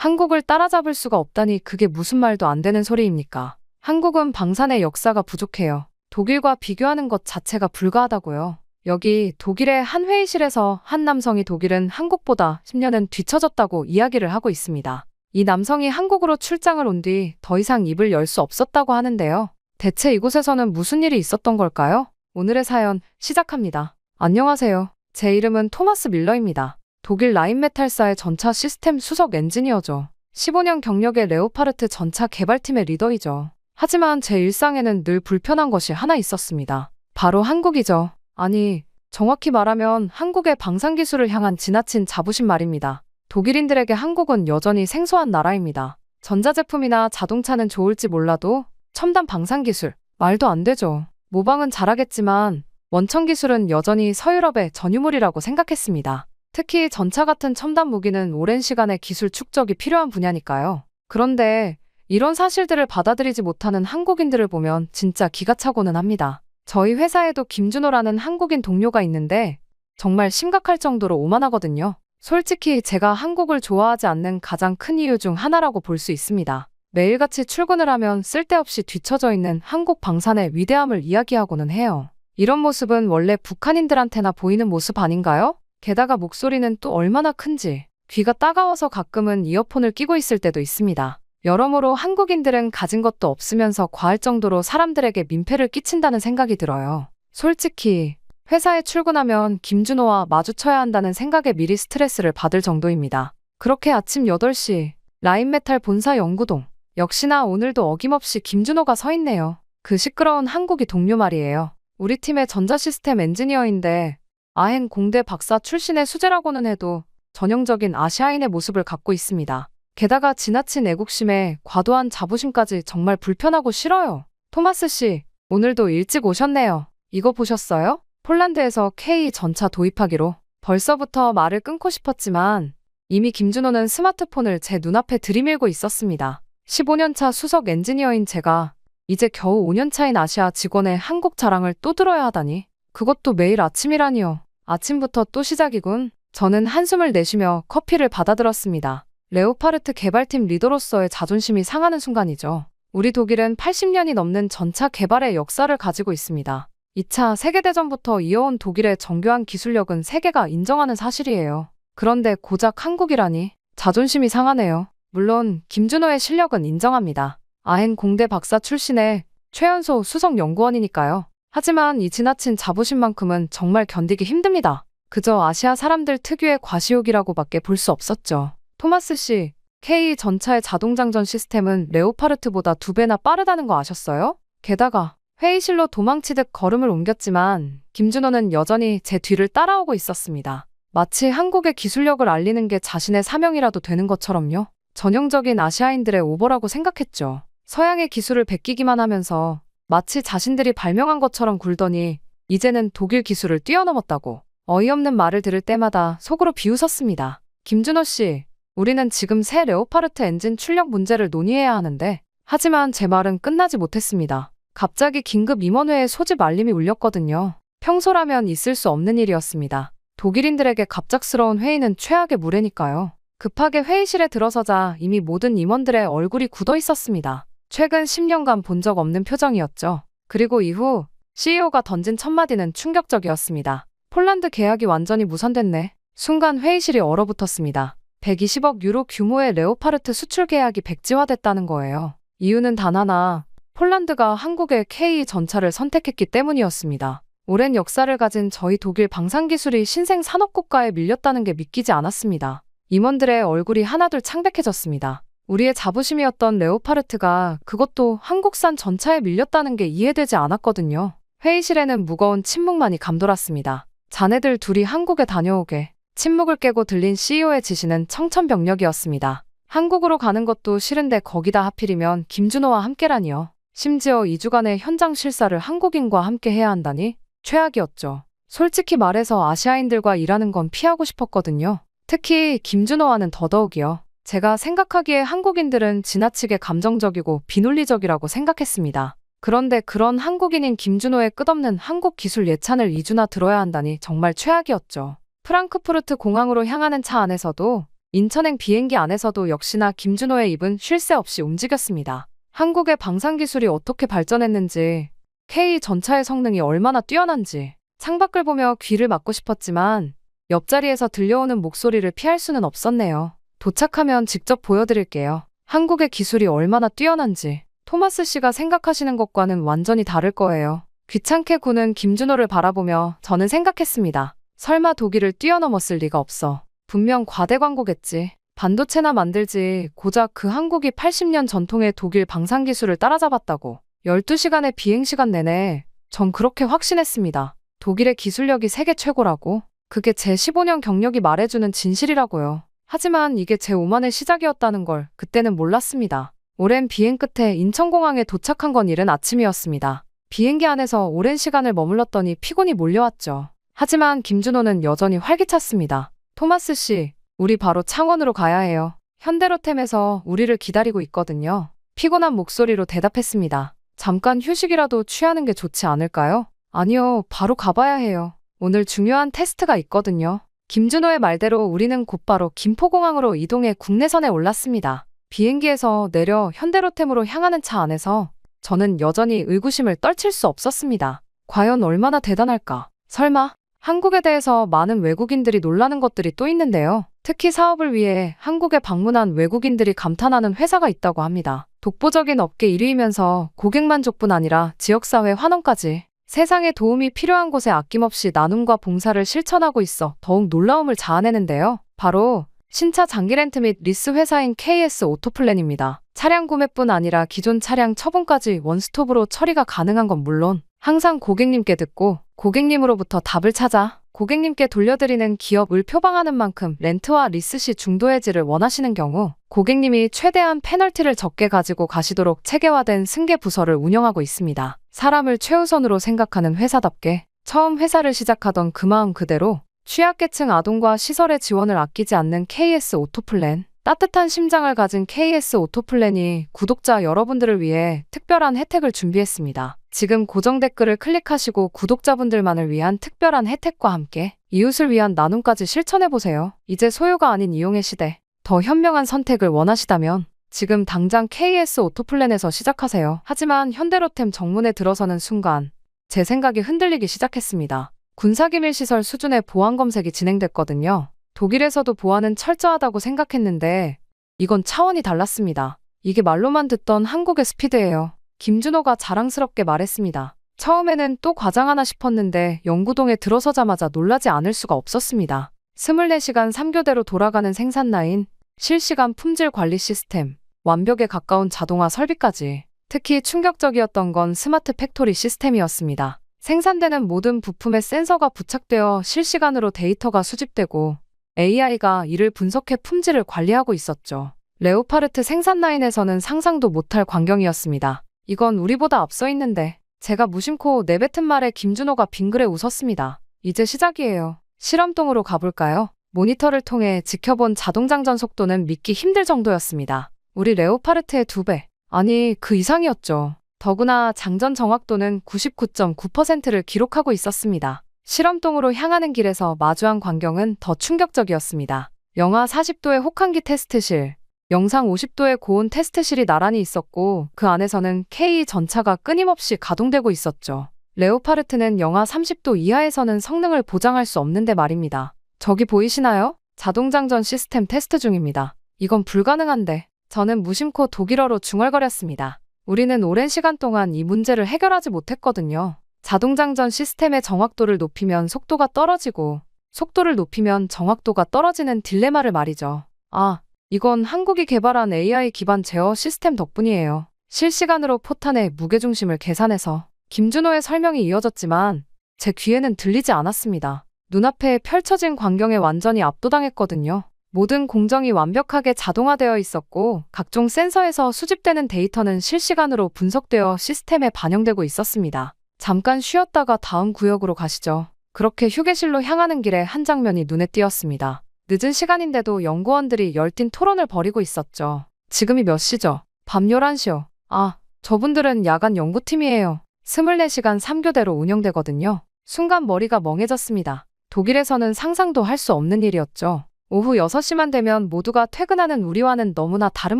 한국을 따라잡을 수가 없다니 그게 무슨 말도 안 되는 소리입니까? 한국은 방산의 역사가 부족해요. 독일과 비교하는 것 자체가 불가하다고요. 여기 독일의 한 회의실에서 한 남성이 독일은 한국보다 10년은 뒤처졌다고 이야기를 하고 있습니다. 이 남성이 한국으로 출장을 온 뒤 더 이상 입을 열 수 없었다고 하는데요. 대체 이곳에서는 무슨 일이 있었던 걸까요? 오늘의 사연 시작합니다. 안녕하세요. 제 이름은 토마스 밀러입니다. 독일 라인메탈사의 전차 시스템 수석 엔지니어죠. 15년 경력의 레오파르트 전차 개발팀의 리더이죠. 하지만 제 일상에는 늘 불편한 것이 하나 있었습니다. 바로 한국이죠. 아니, 정확히 말하면 한국의 방산기술을 향한 지나친 자부심 말입니다. 독일인들에게 한국은 여전히 생소한 나라입니다. 전자제품이나 자동차는 좋을지 몰라도 첨단 방산기술, 말도 안 되죠. 모방은 잘하겠지만 원천기술은 여전히 서유럽의 전유물이라고 생각했습니다. 특히 전차 같은 첨단 무기는 오랜 시간의 기술 축적이 필요한 분야니까요. 그런데 이런 사실들을 받아들이지 못하는 한국인들을 보면 진짜 기가 차고는 합니다. 저희 회사에도 김준호라는 한국인 동료가 있는데 정말 심각할 정도로 오만하거든요. 솔직히 제가 한국을 좋아하지 않는 가장 큰 이유 중 하나라고 볼 수 있습니다. 매일같이 출근을 하면 쓸데없이 뒤처져 있는 한국 방산의 위대함을 이야기하고는 해요. 이런 모습은 원래 북한인들한테나 보이는 모습 아닌가요? 게다가 목소리는 또 얼마나 큰지 귀가 따가워서 가끔은 이어폰을 끼고 있을 때도 있습니다. 여러모로 한국인들은 가진 것도 없으면서 과할 정도로 사람들에게 민폐를 끼친다는 생각이 들어요. 솔직히 회사에 출근하면 김준호와 마주쳐야 한다는 생각에 미리 스트레스를 받을 정도입니다. 그렇게 아침 8시 라인메탈 본사 연구동. 역시나 오늘도 어김없이 김준호가 서 있네요. 그 시끄러운 한국이 동료 말이에요. 우리 팀의 전자시스템 엔지니어인데 아행 공대 박사 출신의 수재라고는 해도 전형적인 아시아인의 모습을 갖고 있습니다. 게다가 지나친 애국심에 과도한 자부심까지 정말 불편하고 싫어요. 토마스 씨, 오늘도 일찍 오셨네요. 이거 보셨어요? 폴란드에서 K 전차 도입하기로. 벌써부터 말을 끊고 싶었지만 이미 김준호는 스마트폰을 제 눈앞에 들이밀고 있었습니다. 15년차 수석 엔지니어인 제가 이제 겨우 5년차인 아시아 직원의 한국 자랑을 또 들어야 하다니. 그것도 매일 아침이라니요. 아침부터 또 시작이군. 저는 한숨을 내쉬며 커피를 받아들었습니다. 레오파르트 개발팀 리더로서의 자존심이 상하는 순간이죠. 우리 독일은 80년이 넘는 전차 개발의 역사를 가지고 있습니다. 2차 세계대전부터 이어온 독일의 정교한 기술력은 세계가 인정하는 사실이에요. 그런데 고작 한국이라니 자존심이 상하네요. 물론 김준호의 실력은 인정합니다. 아행 공대 박사 출신의 최연소 수석 연구원이니까요. 하지만 이 지나친 자부심만큼은 정말 견디기 힘듭니다. 그저 아시아 사람들 특유의 과시욕이라고밖에 볼 수 없었죠. 토마스 씨, K 전차의 자동장전 시스템은 레오파르트보다 2배나 빠르다는 거 아셨어요? 게다가 회의실로 도망치듯 걸음을 옮겼지만 김준호는 여전히 제 뒤를 따라오고 있었습니다. 마치 한국의 기술력을 알리는 게 자신의 사명이라도 되는 것처럼요. 전형적인 아시아인들의 오버라고 생각했죠. 서양의 기술을 베끼기만 하면서 마치 자신들이 발명한 것처럼 굴더니 이제는 독일 기술을 뛰어넘었다고. 어이없는 말을 들을 때마다 속으로 비웃었습니다. 김준호 씨, 우리는 지금 새 레오파르트 엔진 출력 문제를 논의해야 하는데 하지만 제 말은 끝나지 못했습니다. 갑자기 긴급 임원회의 소집 알림이 울렸거든요. 평소라면 있을 수 없는 일이었습니다. 독일인들에게 갑작스러운 회의는 최악의 무례니까요. 급하게 회의실에 들어서자 이미 모든 임원들의 얼굴이 굳어 있었습니다. 최근 10년간 본 적 없는 표정이었죠. 그리고 이후 CEO가 던진 첫마디는 충격적이었습니다. 폴란드 계약이 완전히 무산됐네. 순간 회의실이 얼어붙었습니다. 120억 유로 규모의 레오파르트 수출 계약이 백지화됐다는 거예요. 이유는 단 하나, 폴란드가 한국의 K 전차를 선택했기 때문이었습니다. 오랜 역사를 가진 저희 독일 방산기술이 신생 산업국가에 밀렸다는 게 믿기지 않았습니다. 임원들의 얼굴이 하나둘 창백해졌습니다. 우리의 자부심이었던 레오파르트가 그것도 한국산 전차에 밀렸다는 게 이해되지 않았거든요. 회의실에는 무거운 침묵만이 감돌았습니다. 자네들 둘이 한국에 다녀오게. 침묵을 깨고 들린 CEO의 지시는 청천벽력이었습니다. 한국으로 가는 것도 싫은데 거기다 하필이면 김준호와 함께라니요. 심지어 2주간의 현장 실사를 한국인과 함께 해야 한다니 최악이었죠. 솔직히 말해서 아시아인들과 일하는 건 피하고 싶었거든요. 특히 김준호와는 더더욱이요. 제가 생각하기에 한국인들은 지나치게 감정적이고 비논리적이라고 생각했습니다. 그런데 그런 한국인인 김준호의 끝없는 한국 기술 예찬을 2주나 들어야 한다니 정말 최악이었죠. 프랑크푸르트 공항으로 향하는 차 안에서도 인천행 비행기 안에서도 역시나 김준호의 입은 쉴 새 없이 움직였습니다. 한국의 방산기술이 어떻게 발전했는지, K 전차의 성능이 얼마나 뛰어난지 창밖을 보며 귀를 막고 싶었지만 옆자리에서 들려오는 목소리를 피할 수는 없었네요. 도착하면 직접 보여드릴게요. 한국의 기술이 얼마나 뛰어난지 토마스 씨가 생각하시는 것과는 완전히 다를 거예요. 귀찮게 구는 김준호를 바라보며 저는 생각했습니다. 설마 독일을 뛰어넘었을 리가 없어. 분명 과대 광고겠지. 반도체나 만들지 고작 그 한국이 80년 전통의 독일 방산기술을 따라잡았다고. 12시간의 비행시간 내내 전 그렇게 확신했습니다. 독일의 기술력이 세계 최고라고? 그게 제 15년 경력이 말해주는 진실이라고요. 하지만 이게 제 오만의 시작이었다는 걸 그때는 몰랐습니다. 오랜 비행 끝에 인천공항에 도착한 건 이른 아침이었습니다. 비행기 안에서 오랜 시간을 머물렀더니 피곤이 몰려왔죠. 하지만 김준호는 여전히 활기찼습니다. 토마스 씨, 우리 바로 창원으로 가야 해요. 현대로템에서 우리를 기다리고 있거든요. 피곤한 목소리로 대답했습니다. 잠깐 휴식이라도 취하는 게 좋지 않을까요? 아니요, 바로 가봐야 해요. 오늘 중요한 테스트가 있거든요. 김준호의 말대로 우리는 곧바로 김포공항으로 이동해 국내선에 올랐습니다. 비행기에서 내려 현대로템으로 향하는 차 안에서 저는 여전히 의구심을 떨칠 수 없었습니다. 과연 얼마나 대단할까? 설마? 한국에 대해서 많은 외국인들이 놀라는 것들이 또 있는데요. 특히 사업을 위해 한국에 방문한 외국인들이 감탄하는 회사가 있다고 합니다. 독보적인 업계 1위이면서 고객 만족뿐 아니라 지역사회 환원까지 세상에 도움이 필요한 곳에 아낌없이 나눔과 봉사를 실천하고 있어 더욱 놀라움을 자아내는데요. 바로 신차 장기 렌트 및 리스 회사인 KS 오토플랜입니다. 차량 구매뿐 아니라 기존 차량 처분까지 원스톱으로 처리가 가능한 건 물론 항상 고객님께 듣고 고객님으로부터 답을 찾아 고객님께 돌려드리는 기업을 표방하는 만큼 렌트와 리스 시 중도 해지를 원하시는 경우 고객님이 최대한 페널티를 적게 가지고 가시도록 체계화된 승계 부서를 운영하고 있습니다. 사람을 최우선으로 생각하는 회사답게 처음 회사를 시작하던 그 마음 그대로 취약계층 아동과 시설의 지원을 아끼지 않는 KS 오토플랜. 따뜻한 심장을 가진 KS 오토플랜이 구독자 여러분들을 위해 특별한 혜택을 준비했습니다. 지금 고정 댓글을 클릭하시고 구독자분들만을 위한 특별한 혜택과 함께 이웃을 위한 나눔까지 실천해보세요. 이제 소유가 아닌 이용의 시대. 더 현명한 선택을 원하시다면 지금 당장 KS 오토플랜에서 시작하세요. 하지만 현대로템 정문에 들어서는 순간 제 생각이 흔들리기 시작했습니다. 군사기밀시설 수준의 보안 검색이 진행됐거든요. 독일에서도 보안은 철저하다고 생각했는데 이건 차원이 달랐습니다. 이게 말로만 듣던 한국의 스피드예요. 김준호가 자랑스럽게 말했습니다. 처음에는 또 과장하나 싶었는데 영구동에 들어서자마자 놀라지 않을 수가 없었습니다. 24시간 3교대로 돌아가는 생산 라인, 실시간 품질 관리 시스템, 완벽에 가까운 자동화 설비까지. 특히 충격적이었던 건 스마트 팩토리 시스템이었습니다. 생산되는 모든 부품에 센서가 부착되어 실시간으로 데이터가 수집되고 AI가 이를 분석해 품질을 관리하고 있었죠. 레오파르트 생산 라인에서는 상상도 못할 광경이었습니다. 이건 우리보다 앞서 있는데 제가 무심코 내뱉은 말에 김준호가 빙그레 웃었습니다. 이제 시작이에요. 실험동으로 가볼까요? 모니터를 통해 지켜본 자동장전 속도는 믿기 힘들 정도였습니다. 우리 레오파르트의 2배, 아니 그 이상이었죠. 더구나 장전 정확도는 99.9%를 기록하고 있었습니다. 실험동으로 향하는 길에서 마주한 광경은 더 충격적이었습니다. 영하 40도의 혹한기 테스트실, 영상 50도의 고온 테스트실이 나란히 있었고 그 안에서는 K 전차가 끊임없이 가동되고 있었죠. 레오파르트는 영하 30도 이하에서는 성능을 보장할 수 없는데 말입니다. 저기 보이시나요? 자동장전 시스템 테스트 중입니다. 이건 불가능한데. 저는 무심코 독일어로 중얼거렸습니다. 우리는 오랜 시간 동안 이 문제를 해결하지 못했거든요. 자동장전 시스템의 정확도를 높이면 속도가 떨어지고 속도를 높이면 정확도가 떨어지는 딜레마를 말이죠. 아, 이건 한국이 개발한 AI 기반 제어 시스템 덕분이에요. 실시간으로 포탄의 무게중심을 계산해서 김준호의 설명이 이어졌지만 제 귀에는 들리지 않았습니다. 눈앞에 펼쳐진 광경에 완전히 압도당했거든요. 모든 공정이 완벽하게 자동화되어 있었고 각종 센서에서 수집되는 데이터는 실시간으로 분석되어 시스템에 반영되고 있었습니다. 잠깐 쉬었다가 다음 구역으로 가시죠. 그렇게 휴게실로 향하는 길에 한 장면이 눈에 띄었습니다. 늦은 시간인데도 연구원들이 열띤 토론을 벌이고 있었죠. 지금이 몇 시죠? 밤 11시요. 아, 저분들은 야간 연구팀이에요. 24시간 3교대로 운영되거든요. 순간 머리가 멍해졌습니다. 독일에서는 상상도 할 수 없는 일이었죠. 오후 6시만 되면 모두가 퇴근하는 우리와는 너무나 다른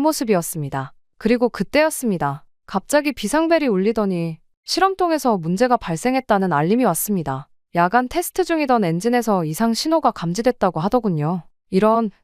모습이었습니다. 그리고 그때였습니다. 갑자기 비상벨이 울리더니 실험동에서 문제가 발생했다는 알림이 왔습니다. 야간 테스트 중이던 엔진에서 이상 신호가 감지됐다고 하더군요.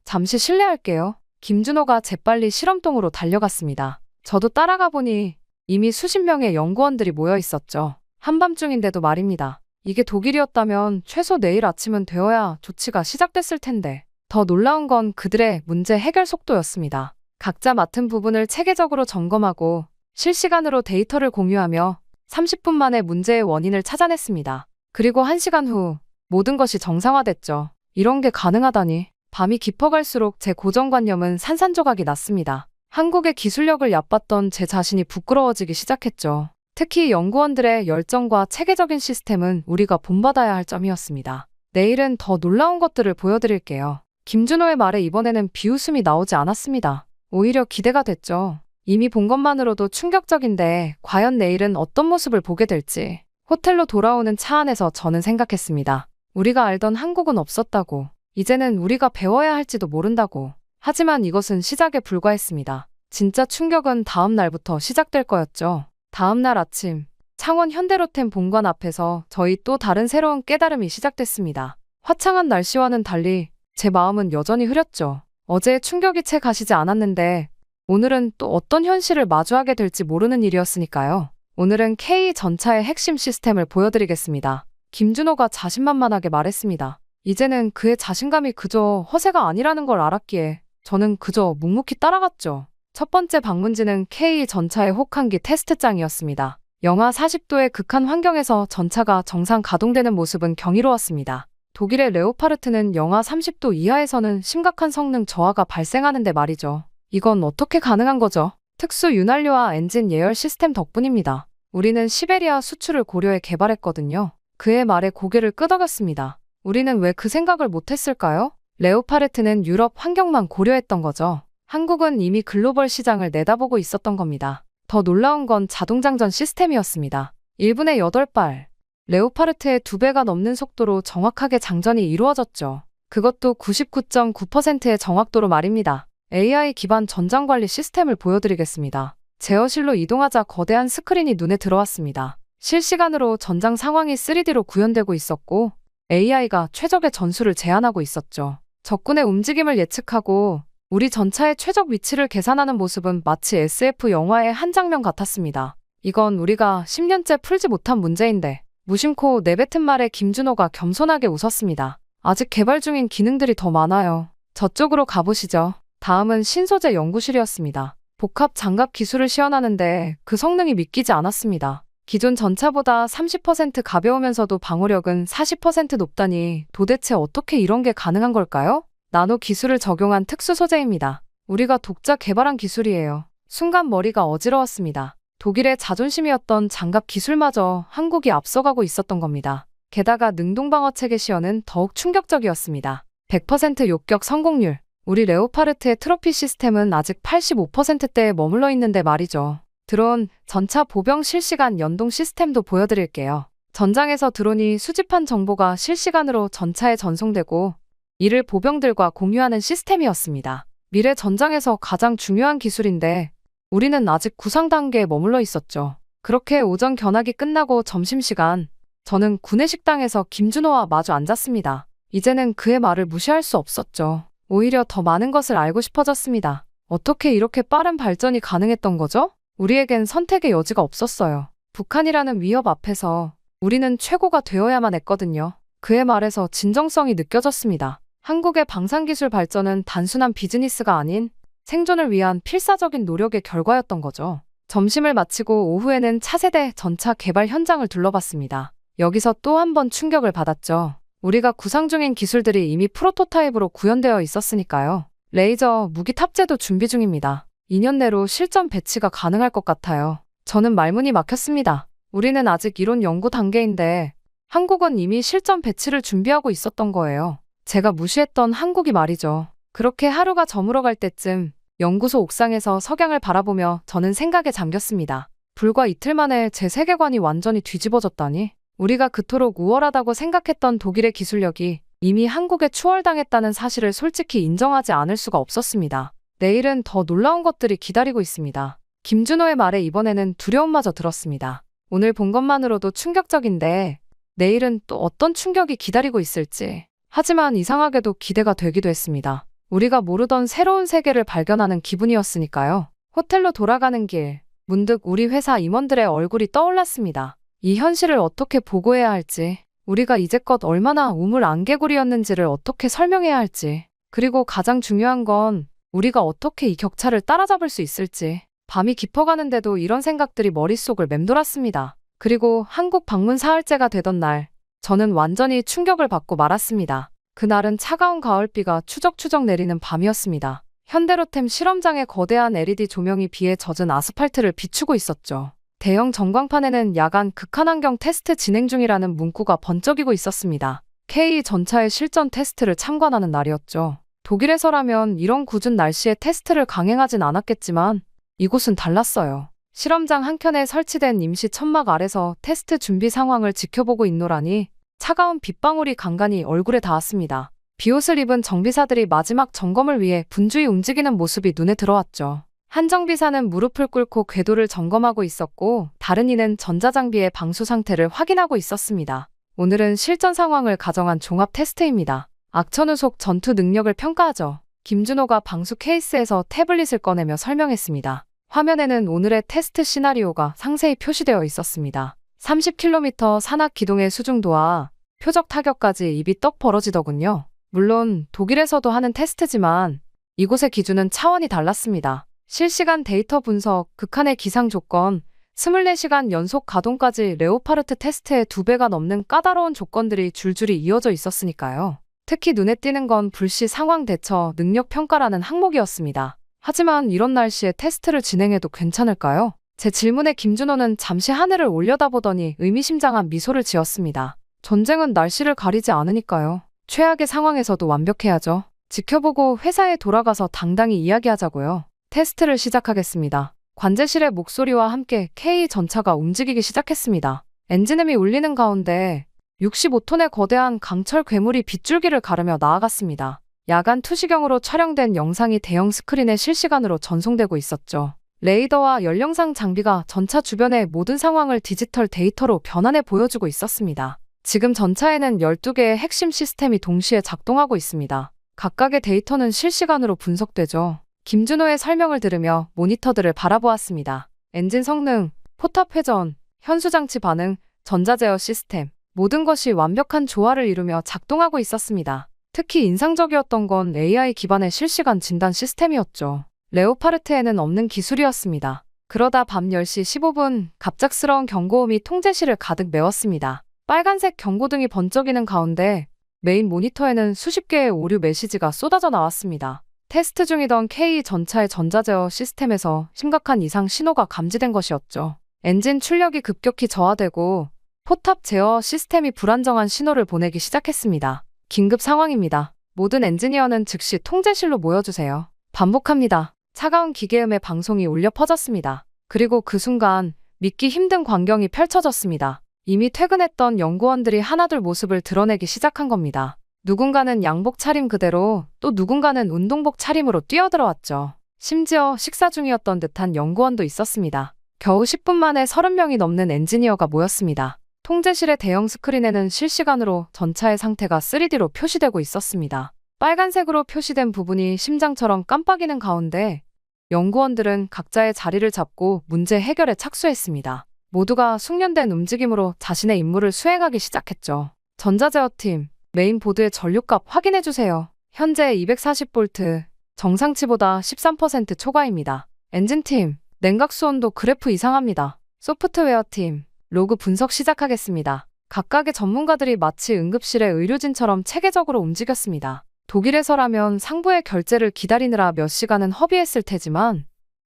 잠시 실례할게요. 김준호가 재빨리 실험동으로 달려갔습니다. 저도 따라가 보니 이미 수십 명의 연구원들이 모여 있었죠. 한밤중인데도 말입니다. 이게 독일이었다면 최소 내일 아침은 되어야 조치가 시작됐을 텐데. 더 놀라운 건 그들의 문제 해결 속도였습니다. 각자 맡은 부분을 체계적으로 점검하고 실시간으로 데이터를 공유하며 30분 만에 문제의 원인을 찾아냈습니다. 그리고 1시간 후 모든 것이 정상화됐죠. 이런 게 가능하다니. 밤이 깊어갈수록 제 고정관념은 산산조각이 났습니다. 한국의 기술력을 얕봤던 제 자신이 부끄러워지기 시작했죠. 특히 연구원들의 열정과 체계적인 시스템은 우리가 본받아야 할 점이었습니다. 내일은 더 놀라운 것들을 보여드릴게요. 김준호의 말에 이번에는 비웃음이 나오지 않았습니다. 오히려 기대가 됐죠. 이미 본 것만으로도 충격적인데 과연 내일은 어떤 모습을 보게 될지. 호텔로 돌아오는 차 안에서 저는 생각했습니다. 우리가 알던 한국은 없었다고. 이제는 우리가 배워야 할지도 모른다고. 하지만 이것은 시작에 불과했습니다. 진짜 충격은 다음 날부터 시작될 거였죠. 다음 날 아침, 창원 현대로템 본관 앞에서 저희 또 다른 새로운 깨달음이 시작됐습니다. 화창한 날씨와는 달리 제 마음은 여전히 흐렸죠. 어제의 충격이 채 가시지 않았는데 오늘은 또 어떤 현실을 마주하게 될지 모르는 일이었으니까요. 오늘은 K 전차의 핵심 시스템을 보여드리겠습니다. 김준호가 자신만만하게 말했습니다. 이제는 그의 자신감이 그저 허세가 아니라는 걸 알았기에 저는 그저 묵묵히 따라갔죠. 첫 번째 방문지는 K 전차의 혹한기 테스트장이었습니다. 영하 40도의 극한 환경에서 전차가 정상 가동되는 모습은 경이로웠습니다. 독일의 레오파르트는 영하 30도 이하에서는 심각한 성능 저하가 발생하는데 말이죠. 이건 어떻게 가능한 거죠? 특수 윤활유와 엔진 예열 시스템 덕분입니다. 우리는 시베리아 수출을 고려해 개발했거든요. 그의 말에 고개를 끄덕였습니다. 우리는 왜 그 생각을 못했을까요? 레오파르트는 유럽 환경만 고려했던 거죠. 한국은 이미 글로벌 시장을 내다보고 있었던 겁니다. 더 놀라운 건 자동장전 시스템이었습니다. 1분에 8발, 레오파르트의 2배가 넘는 속도로 정확하게 장전이 이루어졌죠. 그것도 99.9%의 정확도로 말입니다. AI 기반 전장 관리 시스템을 보여드리겠습니다. 제어실로 이동하자 거대한 스크린이 눈에 들어왔습니다. 실시간으로 전장 상황이 3D로 구현되고 있었고 AI가 최적의 전술을 제안하고 있었죠. 적군의 움직임을 예측하고 우리 전차의 최적 위치를 계산하는 모습은 마치 SF 영화의 한 장면 같았습니다. 이건 우리가 10년째 풀지 못한 문제인데. 무심코 내뱉은 말에 김준호가 겸손하게 웃었습니다. 아직 개발 중인 기능들이 더 많아요. 저쪽으로 가보시죠. 다음은 신소재 연구실이었습니다. 복합 장갑 기술을 시연하는데 그 성능이 믿기지 않았습니다. 기존 전차보다 30% 가벼우면서도 방어력은 40% 높다니 도대체 어떻게 이런 게 가능한 걸까요? 나노 기술을 적용한 특수 소재입니다. 우리가 독자 개발한 기술이에요. 순간 머리가 어지러웠습니다. 독일의 자존심이었던 장갑 기술마저 한국이 앞서가고 있었던 겁니다. 게다가 능동방어 체계 시연은 더욱 충격적이었습니다. 100% 욕격 성공률. 우리 레오파르트의 트로피 시스템은 아직 85%대에 머물러 있는데 말이죠. 드론, 전차 보병 실시간 연동 시스템도 보여드릴게요. 전장에서 드론이 수집한 정보가 실시간으로 전차에 전송되고 이를 보병들과 공유하는 시스템이었습니다. 미래 전장에서 가장 중요한 기술인데 우리는 아직 구상 단계에 머물러 있었죠. 그렇게 오전 견학이 끝나고 점심시간, 저는 구내식당에서 김준호와 마주 앉았습니다. 이제는 그의 말을 무시할 수 없었죠. 오히려 더 많은 것을 알고 싶어졌습니다. 어떻게 이렇게 빠른 발전이 가능했던 거죠? 우리에겐 선택의 여지가 없었어요. 북한이라는 위협 앞에서 우리는 최고가 되어야만 했거든요. 그의 말에서 진정성이 느껴졌습니다. 한국의 방산기술 발전은 단순한 비즈니스가 아닌 생존을 위한 필사적인 노력의 결과였던 거죠. 점심을 마치고 오후에는 차세대 전차 개발 현장을 둘러봤습니다. 여기서 또 한 번 충격을 받았죠. 우리가 구상 중인 기술들이 이미 프로토타입으로 구현되어 있었으니까요. 레이저, 무기 탑재도 준비 중입니다. 2년 내로 실전 배치가 가능할 것 같아요. 저는 말문이 막혔습니다. 우리는 아직 이론 연구 단계인데 한국은 이미 실전 배치를 준비하고 있었던 거예요. 제가 무시했던 한국이 말이죠. 그렇게 하루가 저물어갈 때쯤 연구소 옥상에서 석양을 바라보며 저는 생각에 잠겼습니다. 불과 이틀 만에 제 세계관이 완전히 뒤집어졌다니. 우리가 그토록 우월하다고 생각했던 독일의 기술력이 이미 한국에 추월당했다는 사실을 솔직히 인정하지 않을 수가 없었습니다. 내일은 더 놀라운 것들이 기다리고 있습니다. 김준호의 말에 이번에는 두려움마저 들었습니다. 오늘 본 것만으로도 충격적인데 내일은 또 어떤 충격이 기다리고 있을지. 하지만 이상하게도 기대가 되기도 했습니다. 우리가 모르던 새로운 세계를 발견하는 기분이었으니까요. 호텔로 돌아가는 길, 문득 우리 회사 임원들의 얼굴이 떠올랐습니다. 이 현실을 어떻게 보고해야 할지, 우리가 이제껏 얼마나 우물안개구리였는지를 어떻게 설명해야 할지, 그리고 가장 중요한 건 우리가 어떻게 이 격차를 따라잡을 수 있을지. 밤이 깊어가는데도 이런 생각들이 머릿속을 맴돌았습니다. 그리고 한국 방문 사흘째가 되던 날, 저는 완전히 충격을 받고 말았습니다. 그날은 차가운 가을비가 추적추적 내리는 밤이었습니다. 현대로템 실험장의 거대한 LED 조명이 비에 젖은 아스팔트를 비추고 있었죠. 대형 전광판에는 야간 극한환경 테스트 진행 중이라는 문구가 번쩍이고 있었습니다. K 전차의 실전 테스트를 참관하는 날이었죠. 독일에서라면 이런 궂은 날씨에 테스트를 강행하진 않았겠지만 이곳은 달랐어요. 실험장 한켠에 설치된 임시 천막 아래서 테스트 준비 상황을 지켜보고 있노라니 차가운 빗방울이 간간히 얼굴에 닿았습니다. 비옷을 입은 정비사들이 마지막 점검을 위해 분주히 움직이는 모습이 눈에 들어왔죠. 한 정비사는 무릎을 꿇고 궤도를 점검하고 있었고 다른 이는 전자장비의 방수 상태를 확인하고 있었습니다. 오늘은 실전 상황을 가정한 종합 테스트입니다. 악천후속 전투 능력을 평가하죠. 김준호가 방수 케이스에서 태블릿을 꺼내며 설명했습니다. 화면에는 오늘의 테스트 시나리오가 상세히 표시되어 있었습니다. 30km 산악 기동의 수중도와 표적 타격까지 입이 떡 벌어지더군요. 물론 독일에서도 하는 테스트지만 이곳의 기준은 차원이 달랐습니다. 실시간 데이터 분석, 극한의 기상 조건, 24시간 연속 가동까지 레오파르트 테스트의 2배가 넘는 까다로운 조건들이 줄줄이 이어져 있었으니까요. 특히 눈에 띄는 건 불시 상황 대처 능력 평가라는 항목이었습니다. 하지만 이런 날씨에 테스트를 진행해도 괜찮을까요? 제 질문에 김준호는 잠시 하늘을 올려다보더니 의미심장한 미소를 지었습니다. 전쟁은 날씨를 가리지 않으니까요. 최악의 상황에서도 완벽해야죠. 지켜보고 회사에 돌아가서 당당히 이야기하자고요. 테스트를 시작하겠습니다. 관제실의 목소리와 함께 K 전차가 움직이기 시작했습니다. 엔진음이 울리는 가운데 65톤의 거대한 강철 괴물이 빗줄기를 가르며 나아갔습니다. 야간 투시경으로 촬영된 영상이 대형 스크린에 실시간으로 전송되고 있었죠. 레이더와 연령상 장비가 전차 주변의 모든 상황을 디지털 데이터로 변환해 보여주고 있었습니다. 지금 전차에는 12개의 핵심 시스템이 동시에 작동하고 있습니다. 각각의 데이터는 실시간으로 분석되죠. 김준호의 설명을 들으며 모니터들을 바라보았습니다. 엔진 성능, 포탑 회전, 현수장치 반응, 전자제어 시스템, 모든 것이 완벽한 조화를 이루며 작동하고 있었습니다. 특히 인상적이었던 건 AI 기반의 실시간 진단 시스템이었죠. 레오파르트에는 없는 기술이었습니다. 그러다 밤 10시 15분 갑작스러운 경고음이 통제실을 가득 메웠습니다. 빨간색 경고등이 번쩍이는 가운데 메인 모니터에는 수십 개의 오류 메시지가 쏟아져 나왔습니다. 테스트 중이던 K 전차의 전자제어 시스템에서 심각한 이상 신호가 감지된 것이었죠. 엔진 출력이 급격히 저하되고 포탑 제어 시스템이 불안정한 신호를 보내기 시작했습니다. 긴급 상황입니다. 모든 엔지니어는 즉시 통제실로 모여주세요. 반복합니다. 차가운 기계음의 방송이 울려 퍼졌습니다. 그리고 그 순간 믿기 힘든 광경이 펼쳐졌습니다. 이미 퇴근했던 연구원들이 하나둘 모습을 드러내기 시작한 겁니다. 누군가는 양복 차림 그대로 또 누군가는 운동복 차림으로 뛰어들어왔죠. 심지어 식사 중이었던 듯한 연구원도 있었습니다. 겨우 10분 만에 30명이 넘는 엔지니어가 모였습니다. 통제실의 대형 스크린에는 실시간으로 전차의 상태가 3D로 표시되고 있었습니다. 빨간색으로 표시된 부분이 심장처럼 깜빡이는 가운데 연구원들은 각자의 자리를 잡고 문제 해결에 착수했습니다. 모두가 숙련된 움직임으로 자신의 임무를 수행하기 시작했죠. 전자제어팀, 메인보드의 전류값 확인해주세요. 현재 240V, 정상치보다 13% 초과입니다. 엔진팀, 냉각수 온도 그래프 이상합니다. 소프트웨어팀, 로그 분석 시작하겠습니다. 각각의 전문가들이 마치 응급실의 의료진처럼 체계적으로 움직였습니다. 독일에서라면 상부의 결제를 기다리느라 몇 시간은 허비했을 테지만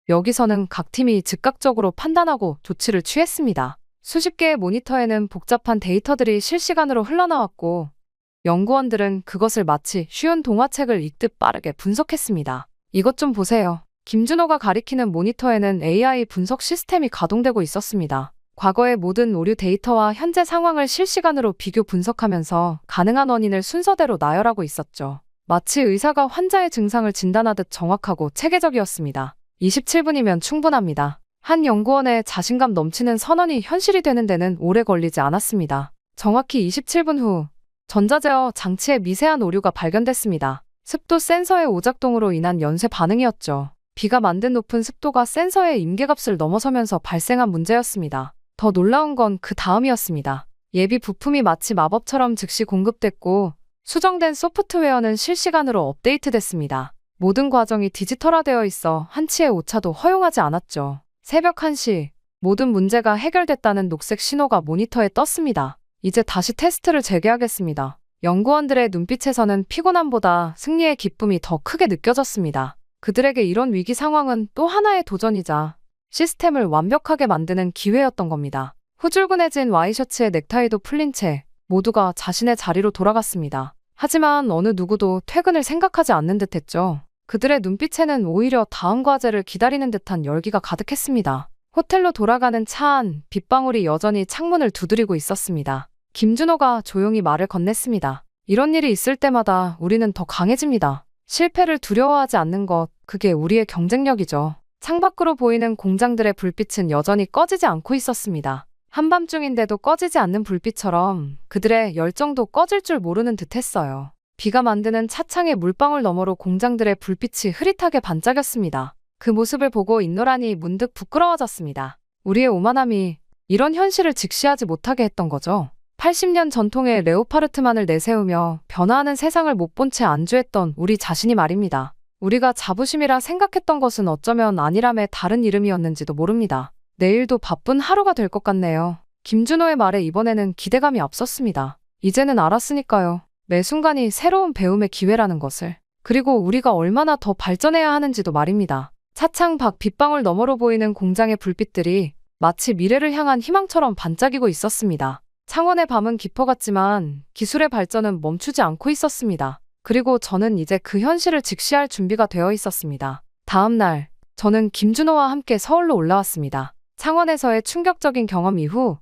여기서는 각 팀이 즉각적으로 판단하고 조치를 취했습니다. 수십 개의 모니터에는 복잡한 데이터들이 실시간으로 흘러나왔고 연구원들은 그것을 마치 쉬운 동화책을 읽듯 빠르게 분석했습니다. 이것 좀 보세요. 김준호가 가리키는 모니터에는 AI 분석 시스템이 가동되고 있었습니다. 과거의 모든 오류 데이터와 현재 상황을 실시간으로 비교 분석하면서 가능한 원인을 순서대로 나열하고 있었죠. 마치 의사가 환자의 증상을 진단하듯 정확하고 체계적이었습니다. 27분이면 충분합니다. 한 연구원의 자신감 넘치는 선언이 현실이 되는 데는 오래 걸리지 않았습니다. 정확히 27분 후 전자제어 장치에 미세한 오류가 발견됐습니다. 습도 센서의 오작동으로 인한 연쇄 반응이었죠. 비가 만든 높은 습도가 센서의 임계값을 넘어서면서 발생한 문제였습니다. 더 놀라운 건 그 다음이었습니다. 예비 부품이 마치 마법처럼 즉시 공급됐고 수정된 소프트웨어는 실시간으로 업데이트됐습니다. 모든 과정이 디지털화되어 있어 한치의 오차도 허용하지 않았죠. 새벽 1시, 모든 문제가 해결됐다는 녹색 신호가 모니터에 떴습니다. 이제 다시 테스트를 재개하겠습니다. 연구원들의 눈빛에서는 피곤함보다 승리의 기쁨이 더 크게 느껴졌습니다. 그들에게 이런 위기 상황은 또 하나의 도전이자 시스템을 완벽하게 만드는 기회였던 겁니다. 후줄근해진 와이셔츠에 넥타이도 풀린 채 모두가 자신의 자리로 돌아갔습니다. 하지만 어느 누구도 퇴근을 생각하지 않는 듯했죠. 그들의 눈빛에는 오히려 다음 과제를 기다리는 듯한 열기가 가득했습니다. 호텔로 돌아가는 차 안 빗방울이 여전히 창문을 두드리고 있었습니다. 김준호가 조용히 말을 건넸습니다. 이런 일이 있을 때마다 우리는 더 강해집니다. 실패를 두려워하지 않는 것, 그게 우리의 경쟁력이죠. 창밖으로 보이는 공장들의 불빛은 여전히 꺼지지 않고 있었습니다. 한밤중인데도 꺼지지 않는 불빛처럼 그들의 열정도 꺼질 줄 모르는 듯했어요. 비가 만드는 차창의 물방울 너머로 공장들의 불빛이 흐릿하게 반짝였습니다. 그 모습을 보고 인노란이 문득 부끄러워졌습니다. 우리의 오만함이 이런 현실을 직시하지 못하게 했던 거죠. 80년 전통의 레오파르트만을 내세우며 변화하는 세상을 못 본 채 안주했던 우리 자신이 말입니다. 우리가 자부심이라 생각했던 것은 어쩌면 안일함의 다른 이름이었는지도 모릅니다. 내일도 바쁜 하루가 될 것 같네요. 김준호의 말에 이번에는 기대감이 앞섰습니다. 이제는 알았으니까요. 매 순간이 새로운 배움의 기회라는 것을. 그리고 우리가 얼마나 더 발전해야 하는지도 말입니다. 차창 밖 빗방울 너머로 보이는 공장의 불빛들이 마치 미래를 향한 희망처럼 반짝이고 있었습니다. 창원의 밤은 깊어갔지만 기술의 발전은 멈추지 않고 있었습니다. 그리고 저는 이제 그 현실을 직시할 준비가 되어 있었습니다. 다음 날, 저는 김준호와 함께 서울로 올라왔습니다. 창원에서의 충격적인 경험 이후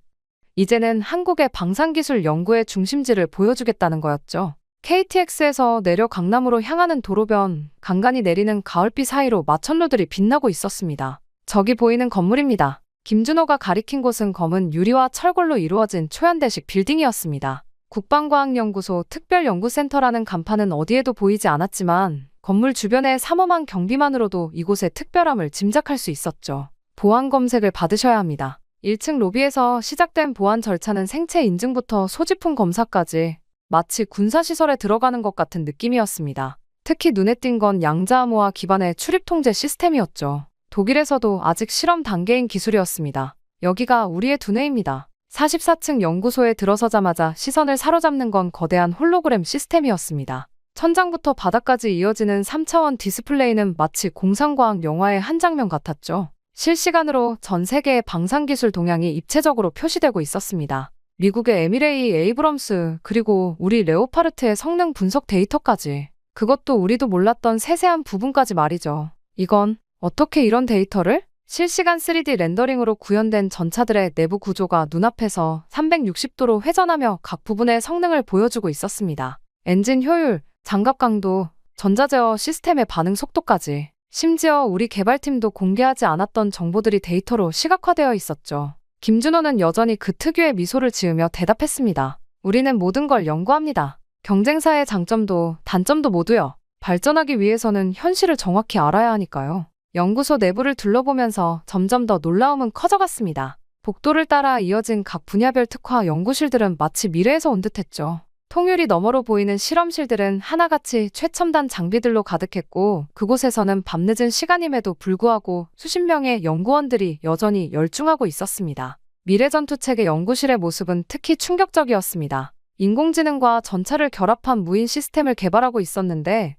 이제는 한국의 방산기술 연구의 중심지를 보여주겠다는 거였죠. KTX에서 내려 강남으로 향하는 도로변, 간간히 내리는 가을비 사이로 마천루들이 빛나고 있었습니다. 저기 보이는 건물입니다. 김준호가 가리킨 곳은 검은 유리와 철골로 이루어진 초현대식 빌딩이었습니다. 국방과학연구소 특별연구센터라는 간판은 어디에도 보이지 않았지만 건물 주변의 삼엄한 경비만으로도 이곳의 특별함을 짐작할 수 있었죠. 보안 검색을 받으셔야 합니다. 1층 로비에서 시작된 보안 절차는 생체 인증부터 소지품 검사까지 마치 군사시설에 들어가는 것 같은 느낌이었습니다. 특히 눈에 띈 건 양자암호화 기반의 출입 통제 시스템이었죠. 독일에서도 아직 실험 단계인 기술이었습니다. 여기가 우리의 두뇌입니다. 44층 연구소에 들어서자마자 시선을 사로잡는 건 거대한 홀로그램 시스템이었습니다. 천장부터 바닥까지 이어지는 3차원 디스플레이는 마치 공상과학 영화의 한 장면 같았죠. 실시간으로 전 세계의 방산기술 동향이 입체적으로 표시되고 있었습니다. 미국의 에미레이 에이브럼스, 그리고 우리 레오파르트의 성능 분석 데이터까지. 그것도 우리도 몰랐던 세세한 부분까지 말이죠. 이건 어떻게 이런 데이터를? 실시간 3D 렌더링으로 구현된 전차들의 내부 구조가 눈앞에서 360도로 회전하며 각 부분의 성능을 보여주고 있었습니다. 엔진 효율, 장갑 강도, 전자제어 시스템의 반응 속도까지. 심지어 우리 개발팀도 공개하지 않았던 정보들이 데이터로 시각화되어 있었죠. 김준호는 여전히 그 특유의 미소를 지으며 대답했습니다. 우리는 모든 걸 연구합니다. 경쟁사의 장점도 단점도 모두요. 발전하기 위해서는 현실을 정확히 알아야 하니까요. 연구소 내부를 둘러보면서 점점 더 놀라움은 커져갔습니다. 복도를 따라 이어진 각 분야별 특화 연구실들은 마치 미래에서 온 듯했죠. 통유리 너머로 보이는 실험실들은 하나같이 최첨단 장비들로 가득했고 그곳에서는 밤늦은 시간임에도 불구하고 수십 명의 연구원들이 여전히 열중하고 있었습니다. 미래전투체계 연구실의 모습은 특히 충격적이었습니다. 인공지능과 전차를 결합한 무인 시스템을 개발하고 있었는데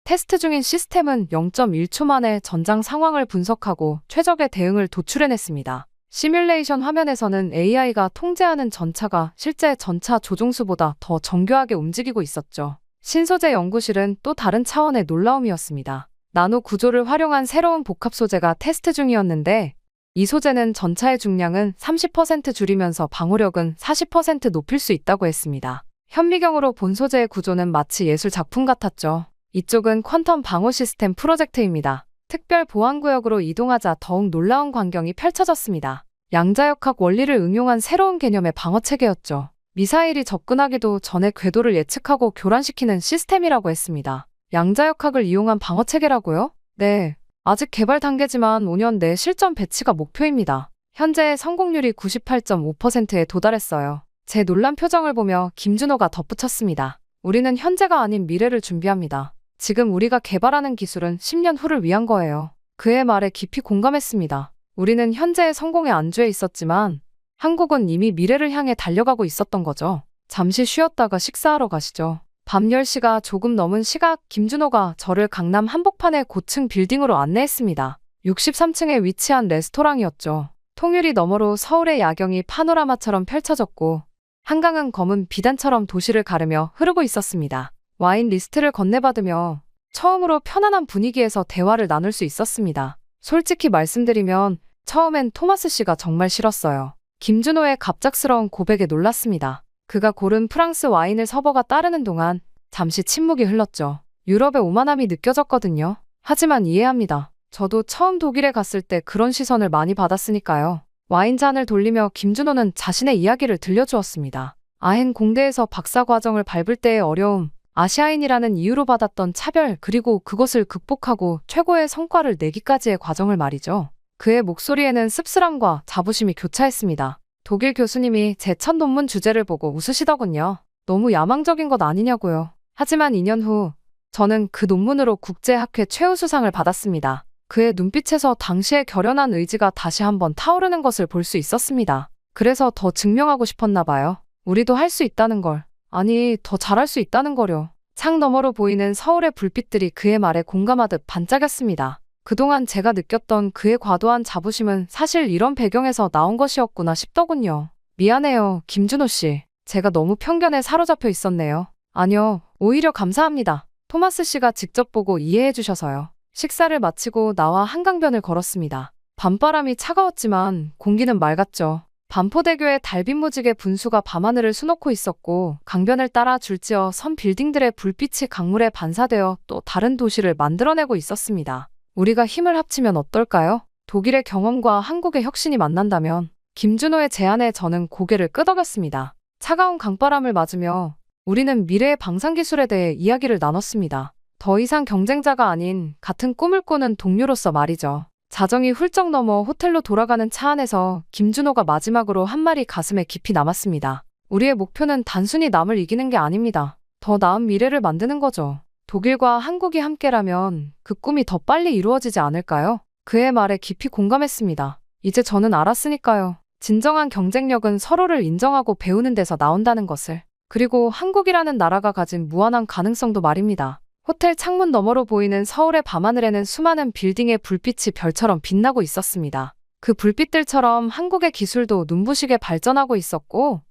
테스트 중인 시스템은 0.1초 만에 전장 상황을 분석하고 최적의 대응을 도출해냈습니다. 시뮬레이션 화면에서는 AI가 통제하는 전차가 실제 전차 조종수보다 더 정교하게 움직이고 있었죠. 신소재 연구실은 또 다른 차원의 놀라움이었습니다. 나노 구조를 활용한 새로운 복합 소재가 테스트 중이었는데 이 소재는 전차의 중량은 30% 줄이면서 방호력은 40% 높일 수 있다고 했습니다. 현미경으로 본 소재의 구조는 마치 예술 작품 같았죠. 이쪽은 퀀텀 방호 시스템 프로젝트입니다. 특별 보안구역으로 이동하자 더욱 놀라운 광경이 펼쳐졌습니다. 양자역학 원리를 응용한 새로운 개념의 방어체계였죠. 미사일이 접근하기도 전에 궤도를 예측하고 교란시키는 시스템이라고 했습니다. 양자역학을 이용한 방어체계라고요? 네. 아직 개발 단계지만 5년 내 실전 배치가 목표입니다. 현재 성공률이 98.5%에 도달했어요. 제 놀란 표정을 보며 김준호가 덧붙였습니다. 우리는 현재가 아닌 미래를 준비합니다. 지금 우리가 개발하는 기술은 10년 후를 위한 거예요. 그의 말에 깊이 공감했습니다. 우리는 현재의 성공에 안주해 있었지만 한국은 이미 미래를 향해 달려가고 있었던 거죠. 잠시 쉬었다가 식사하러 가시죠. 밤 10시가 조금 넘은 시각 김준호가 저를 강남 한복판의 고층 빌딩으로 안내했습니다. 63층에 위치한 레스토랑이었죠. 통유리 너머로 서울의 야경이 파노라마처럼 펼쳐졌고 한강은 검은 비단처럼 도시를 가르며 흐르고 있었습니다. 와인 리스트를 건네받으며 처음으로 편안한 분위기에서 대화를 나눌 수 있었습니다. 솔직히 말씀드리면 처음엔 토마스 씨가 정말 싫었어요. 김준호의 갑작스러운 고백에 놀랐습니다. 그가 고른 프랑스 와인을 서버가 따르는 동안 잠시 침묵이 흘렀죠. 유럽의 오만함이 느껴졌거든요. 하지만 이해합니다. 저도 처음 독일에 갔을 때 그런 시선을 많이 받았으니까요. 와인잔을 돌리며 김준호는 자신의 이야기를 들려주었습니다. 아헨 공대에서 박사 과정을 밟을 때의 어려움, 아시아인이라는 이유로 받았던 차별, 그리고 그것을 극복하고 최고의 성과를 내기까지의 과정을 말이죠. 그의 목소리에는 씁쓸함과 자부심이 교차했습니다. 독일 교수님이 제 첫 논문 주제를 보고 웃으시더군요. 너무 야망적인 것 아니냐고요. 하지만 2년 후 저는 그 논문으로 국제학회 최우수상을 받았습니다. 그의 눈빛에서 당시의 결연한 의지가 다시 한번 타오르는 것을 볼 수 있었습니다. 그래서 더 증명하고 싶었나 봐요. 우리도 할 수 있다는 걸. 아니, 더 잘할 수 있다는 거려. 창 너머로 보이는 서울의 불빛들이 그의 말에 공감하듯 반짝였습니다. 그동안 제가 느꼈던 그의 과도한 자부심은 사실 이런 배경에서 나온 것이었구나 싶더군요. 미안해요, 김준호 씨. 제가 너무 편견에 사로잡혀 있었네요. 아니요, 오히려 감사합니다. 토마스 씨가 직접 보고 이해해 주셔서요. 식사를 마치고 나와 한강변을 걸었습니다. 밤바람이 차가웠지만 공기는 맑았죠. 반포대교의 달빛무지개 분수가 밤하늘을 수놓고 있었고 강변을 따라 줄지어 선 빌딩들의 불빛이 강물에 반사되어 또 다른 도시를 만들어내고 있었습니다. 우리가 힘을 합치면 어떨까요? 독일의 경험과 한국의 혁신이 만난다면. 김준호의 제안에 저는 고개를 끄덕였습니다. 차가운 강바람을 맞으며 우리는 미래의 방산기술에 대해 이야기를 나눴습니다. 더 이상 경쟁자가 아닌 같은 꿈을 꾸는 동료로서 말이죠. 자정이 훌쩍 넘어 호텔로 돌아가는 차 안에서 김준호가 마지막으로 한 말이 가슴에 깊이 남았습니다. 우리의 목표는 단순히 남을 이기는 게 아닙니다. 더 나은 미래를 만드는 거죠. 독일과 한국이 함께라면 그 꿈이 더 빨리 이루어지지 않을까요? 그의 말에 깊이 공감했습니다. 이제 저는 알았으니까요. 진정한 경쟁력은 서로를 인정하고 배우는 데서 나온다는 것을. 그리고 한국이라는 나라가 가진 무한한 가능성도 말입니다. 호텔 창문 너머로 보이는 서울의 밤하늘에는 수많은 빌딩의 불빛이 별처럼 빛나고 있었습니다. 그 불빛들처럼 한국의 기술도 눈부시게 발전하고 있었고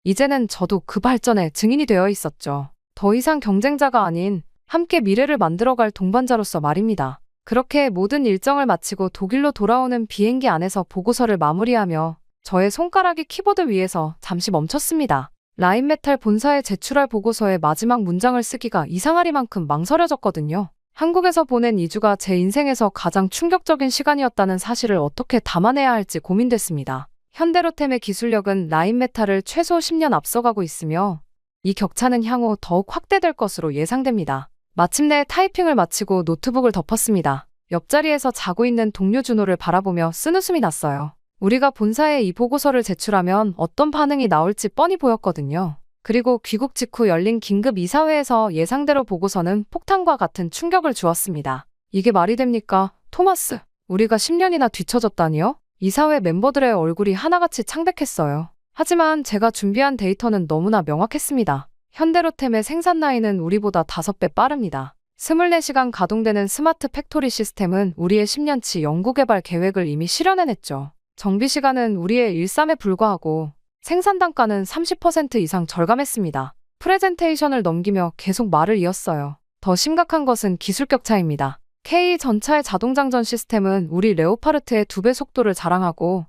이제는 저도 그 발전에 증인이 되어 있었죠. 더 이상 경쟁자가 아닌 함께 미래를 만들어갈 동반자로서 말입니다. 그렇게 모든 일정을 마치고 독일로 돌아오는 비행기 안에서 보고서를 마무리하며 저의 손가락이 키보드 위에서 잠시 멈췄습니다. 라인메탈 본사에 제출할 보고서의 마지막 문장을 쓰기가 이상하리만큼 망설여졌거든요. 한국에서 보낸 2주가 제 인생에서 가장 충격적인 시간이었다는 사실을 어떻게 담아내야 할지 고민됐습니다. 현대로템의 기술력은 라인메탈을 최소 10년 앞서가고 있으며 이 격차는 향후 더욱 확대될 것으로 예상됩니다. 마침내 타이핑을 마치고 노트북을 덮었습니다. 옆자리에서 자고 있는 동료 준호를 바라보며 쓴웃음이 났어요. 우리가 본사에 이 보고서를 제출하면 어떤 반응이 나올지 뻔히 보였거든요. 그리고 귀국 직후 열린 긴급 이사회에서 예상대로 보고서는 폭탄과 같은 충격을 주었습니다. 이게 말이 됩니까? 토마스, 우리가 10년이나 뒤처졌다니요? 이사회 멤버들의 얼굴이 하나같이 창백했어요. 하지만 제가 준비한 데이터는 너무나 명확했습니다. 현대로템의 생산 라인은 우리보다 5배 빠릅니다. 24시간 가동되는 스마트 팩토리 시스템은 우리의 10년치 연구개발 계획을 이미 실현해냈죠. 정비 시간은 우리의 일삼에 불과하고 생산 단가는 30% 이상 절감했습니다. 프레젠테이션을 넘기며 계속 말을 이었어요. 더 심각한 것은 기술 격차입니다. K 전차의 자동장전 시스템은 우리 레오파르트의 2배 속도를 자랑하고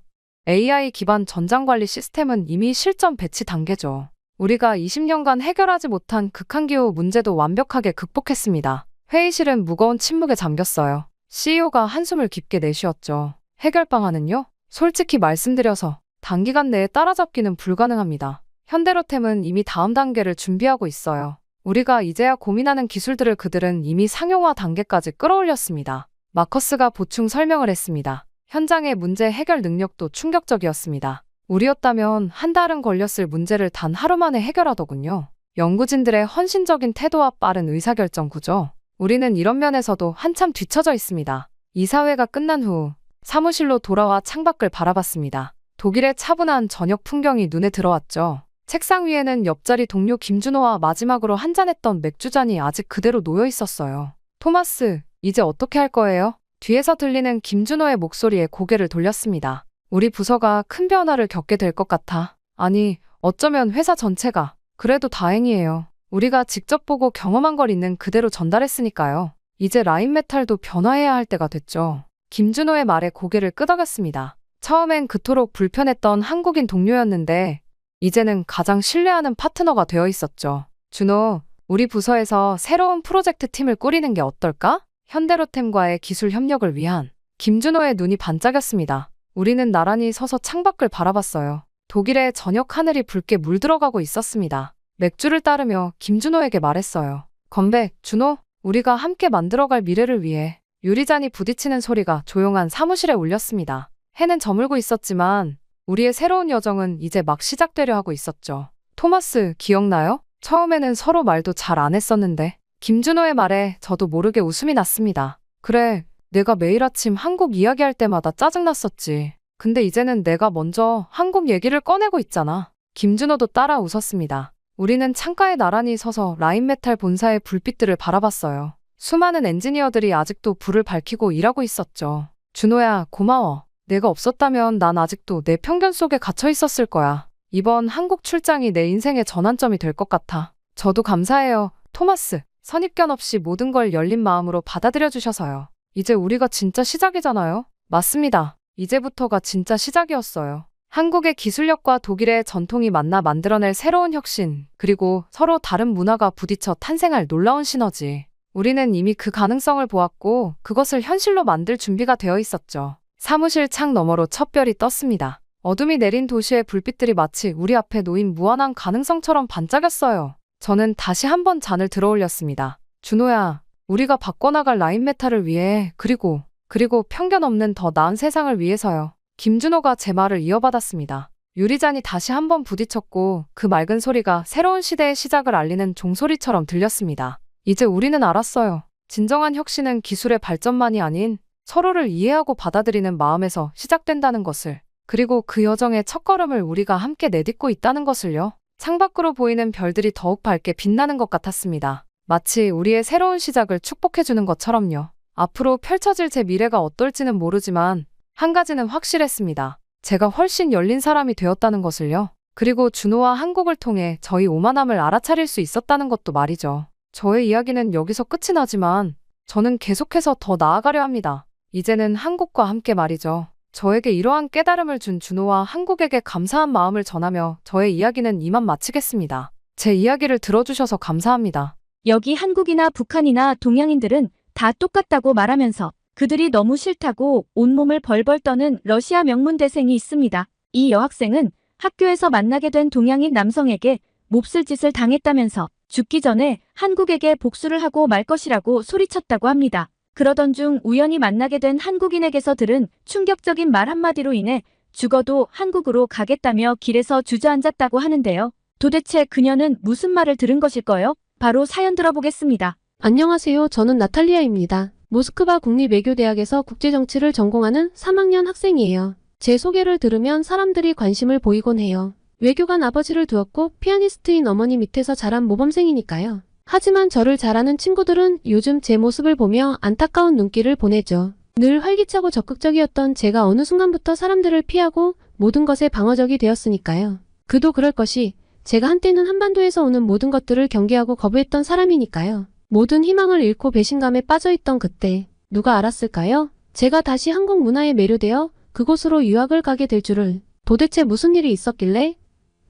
AI 기반 전장관리 시스템은 이미 실전 배치 단계죠. 우리가 20년간 해결하지 못한 극한기후 문제도 완벽하게 극복했습니다. 회의실은 무거운 침묵에 잠겼어요. CEO가 한숨을 깊게 내쉬었죠. 해결 방안은요? 솔직히 말씀드려서 단기간 내에 따라잡기는 불가능합니다. 현대로템은 이미 다음 단계를 준비하고 있어요. 우리가 이제야 고민하는 기술들을 그들은 이미 상용화 단계까지 끌어올렸습니다. 마커스가 보충 설명을 했습니다. 현장의 문제 해결 능력도 충격적이었습니다. 우리였다면 한 달은 걸렸을 문제를 단 하루 만에 해결하더군요. 연구진들의 헌신적인 태도와 빠른 의사결정 구조. 우리는 이런 면에서도 한참 뒤처져 있습니다. 이사회가 끝난 후 사무실로 돌아와 창밖을 바라봤습니다. 독일의 차분한 저녁 풍경이 눈에 들어왔죠. 책상 위에는 옆자리 동료 김준호와 마지막으로 한잔했던 맥주잔이 아직 그대로 놓여 있었어요. 토마스, 이제 어떻게 할 거예요? 뒤에서 들리는 김준호의 목소리에 고개를 돌렸습니다. 우리 부서가 큰 변화를 겪게 될 것 같아. 아니, 어쩌면 회사 전체가. 그래도 다행이에요. 우리가 직접 보고 경험한 걸 있는 그대로 전달했으니까요. 이제 라인메탈도 변화해야 할 때가 됐죠. 김준호의 말에 고개를 끄덕였습니다. 처음엔 그토록 불편했던 한국인 동료였는데 이제는 가장 신뢰하는 파트너가 되어 있었죠. 준호, 우리 부서에서 새로운 프로젝트 팀을 꾸리는 게 어떨까? 현대로템과의 기술 협력을 위한. 김준호의 눈이 반짝였습니다. 우리는 나란히 서서 창밖을 바라봤어요. 독일의 저녁 하늘이 붉게 물들어가고 있었습니다. 맥주를 따르며 김준호에게 말했어요. 건배, 준호, 우리가 함께 만들어갈 미래를 위해. 유리잔이 부딪히는 소리가 조용한 사무실에 울렸습니다. 해는 저물고 있었지만 우리의 새로운 여정은 이제 막 시작되려 하고 있었죠. 토마스, 기억나요? 처음에는 서로 말도 잘 안 했었는데. 김준호의 말에 저도 모르게 웃음이 났습니다. 그래, 내가 매일 아침 한국 이야기할 때마다 짜증났었지. 근데 이제는 내가 먼저 한국 얘기를 꺼내고 있잖아. 김준호도 따라 웃었습니다. 우리는 창가에 나란히 서서 라인메탈 본사의 불빛들을 바라봤어요. 수많은 엔지니어들이 아직도 불을 밝히고 일하고 있었죠. 준호야, 고마워. 내가 없었다면 난 아직도 내 편견 속에 갇혀 있었을 거야. 이번 한국 출장이 내 인생의 전환점이 될 것 같아. 저도 감사해요, 토마스. 선입견 없이 모든 걸 열린 마음으로 받아들여 주셔서요. 이제 우리가 진짜 시작이잖아요. 맞습니다. 이제부터가 진짜 시작이었어요. 한국의 기술력과 독일의 전통이 만나 만들어낼 새로운 혁신, 그리고 서로 다른 문화가 부딪혀 탄생할 놀라운 시너지. 우리는 이미 그 가능성을 보았고 그것을 현실로 만들 준비가 되어 있었죠. 사무실 창 너머로 첫 별이 떴습니다. 어둠이 내린 도시의 불빛들이 마치 우리 앞에 놓인 무한한 가능성처럼 반짝였어요. 저는 다시 한번 잔을 들어올렸습니다. 준호야, 우리가 바꿔나갈 라인메탈을 위해, 그리고 편견 없는 더 나은 세상을 위해서요. 김준호가 제 말을 이어받았습니다. 유리잔이 다시 한번 부딪혔고 그 맑은 소리가 새로운 시대의 시작을 알리는 종소리처럼 들렸습니다. 이제 우리는 알았어요. 진정한 혁신은 기술의 발전만이 아닌 서로를 이해하고 받아들이는 마음에서 시작된다는 것을. 그리고 그 여정의 첫걸음을 우리가 함께 내딛고 있다는 것을요. 창밖으로 보이는 별들이 더욱 밝게 빛나는 것 같았습니다. 마치 우리의 새로운 시작을 축복해주는 것처럼요. 앞으로 펼쳐질 제 미래가 어떨지는 모르지만 한 가지는 확실했습니다. 제가 훨씬 열린 사람이 되었다는 것을요. 그리고 준호와 한국을 통해 저희 오만함을 알아차릴 수 있었다는 것도 말이죠. 저의 이야기는 여기서 끝이 나지만 저는 계속해서 더 나아가려 합니다. 이제는 한국과 함께 말이죠. 저에게 이러한 깨달음을 준 준호와 한국에게 감사한 마음을 전하며 저의 이야기는 이만 마치겠습니다. 제 이야기를 들어주셔서 감사합니다. 여기 한국이나 북한이나 동양인들은 다 똑같다고 말하면서 그들이 너무 싫다고 온몸을 벌벌 떠는 러시아 명문대생이 있습니다. 이 여학생은 학교에서 만나게 된 동양인 남성에게 몹쓸 짓을 당했다면서 죽기 전에 한국에게 복수를 하고 말 것이라고 소리쳤다고 합니다. 그러던 중 우연히 만나게 된 한국인에게서 들은 충격적인 말 한마디로 인해 죽어도 한국으로 가겠다며 길에서 주저앉았다고 하는데요. 도대체 그녀는 무슨 말을 들은 것일까요? 바로 사연 들어보겠습니다. 안녕하세요. 저는 나탈리아입니다. 모스크바 국립외교대학에서 국제정치를 전공하는 3학년 학생이에요. 제 소개를 들으면 사람들이 관심을 보이곤 해요. 외교관 아버지를 두었고 피아니스트인 어머니 밑에서 자란 모범생이니까요. 하지만 저를 잘 아는 친구들은 요즘 제 모습을 보며 안타까운 눈길을 보내죠. 늘 활기차고 적극적이었던 제가 어느 순간부터 사람들을 피하고 모든 것에 방어적이 되었으니까요. 그도 그럴 것이 제가 한때는 한반도에서 오는 모든 것들을 경계하고 거부했던 사람이니까요. 모든 희망을 잃고 배신감에 빠져있던 그때 누가 알았을까요? 제가 다시 한국 문화에 매료되어 그곳으로 유학을 가게 될 줄을. 도대체 무슨 일이 있었길래?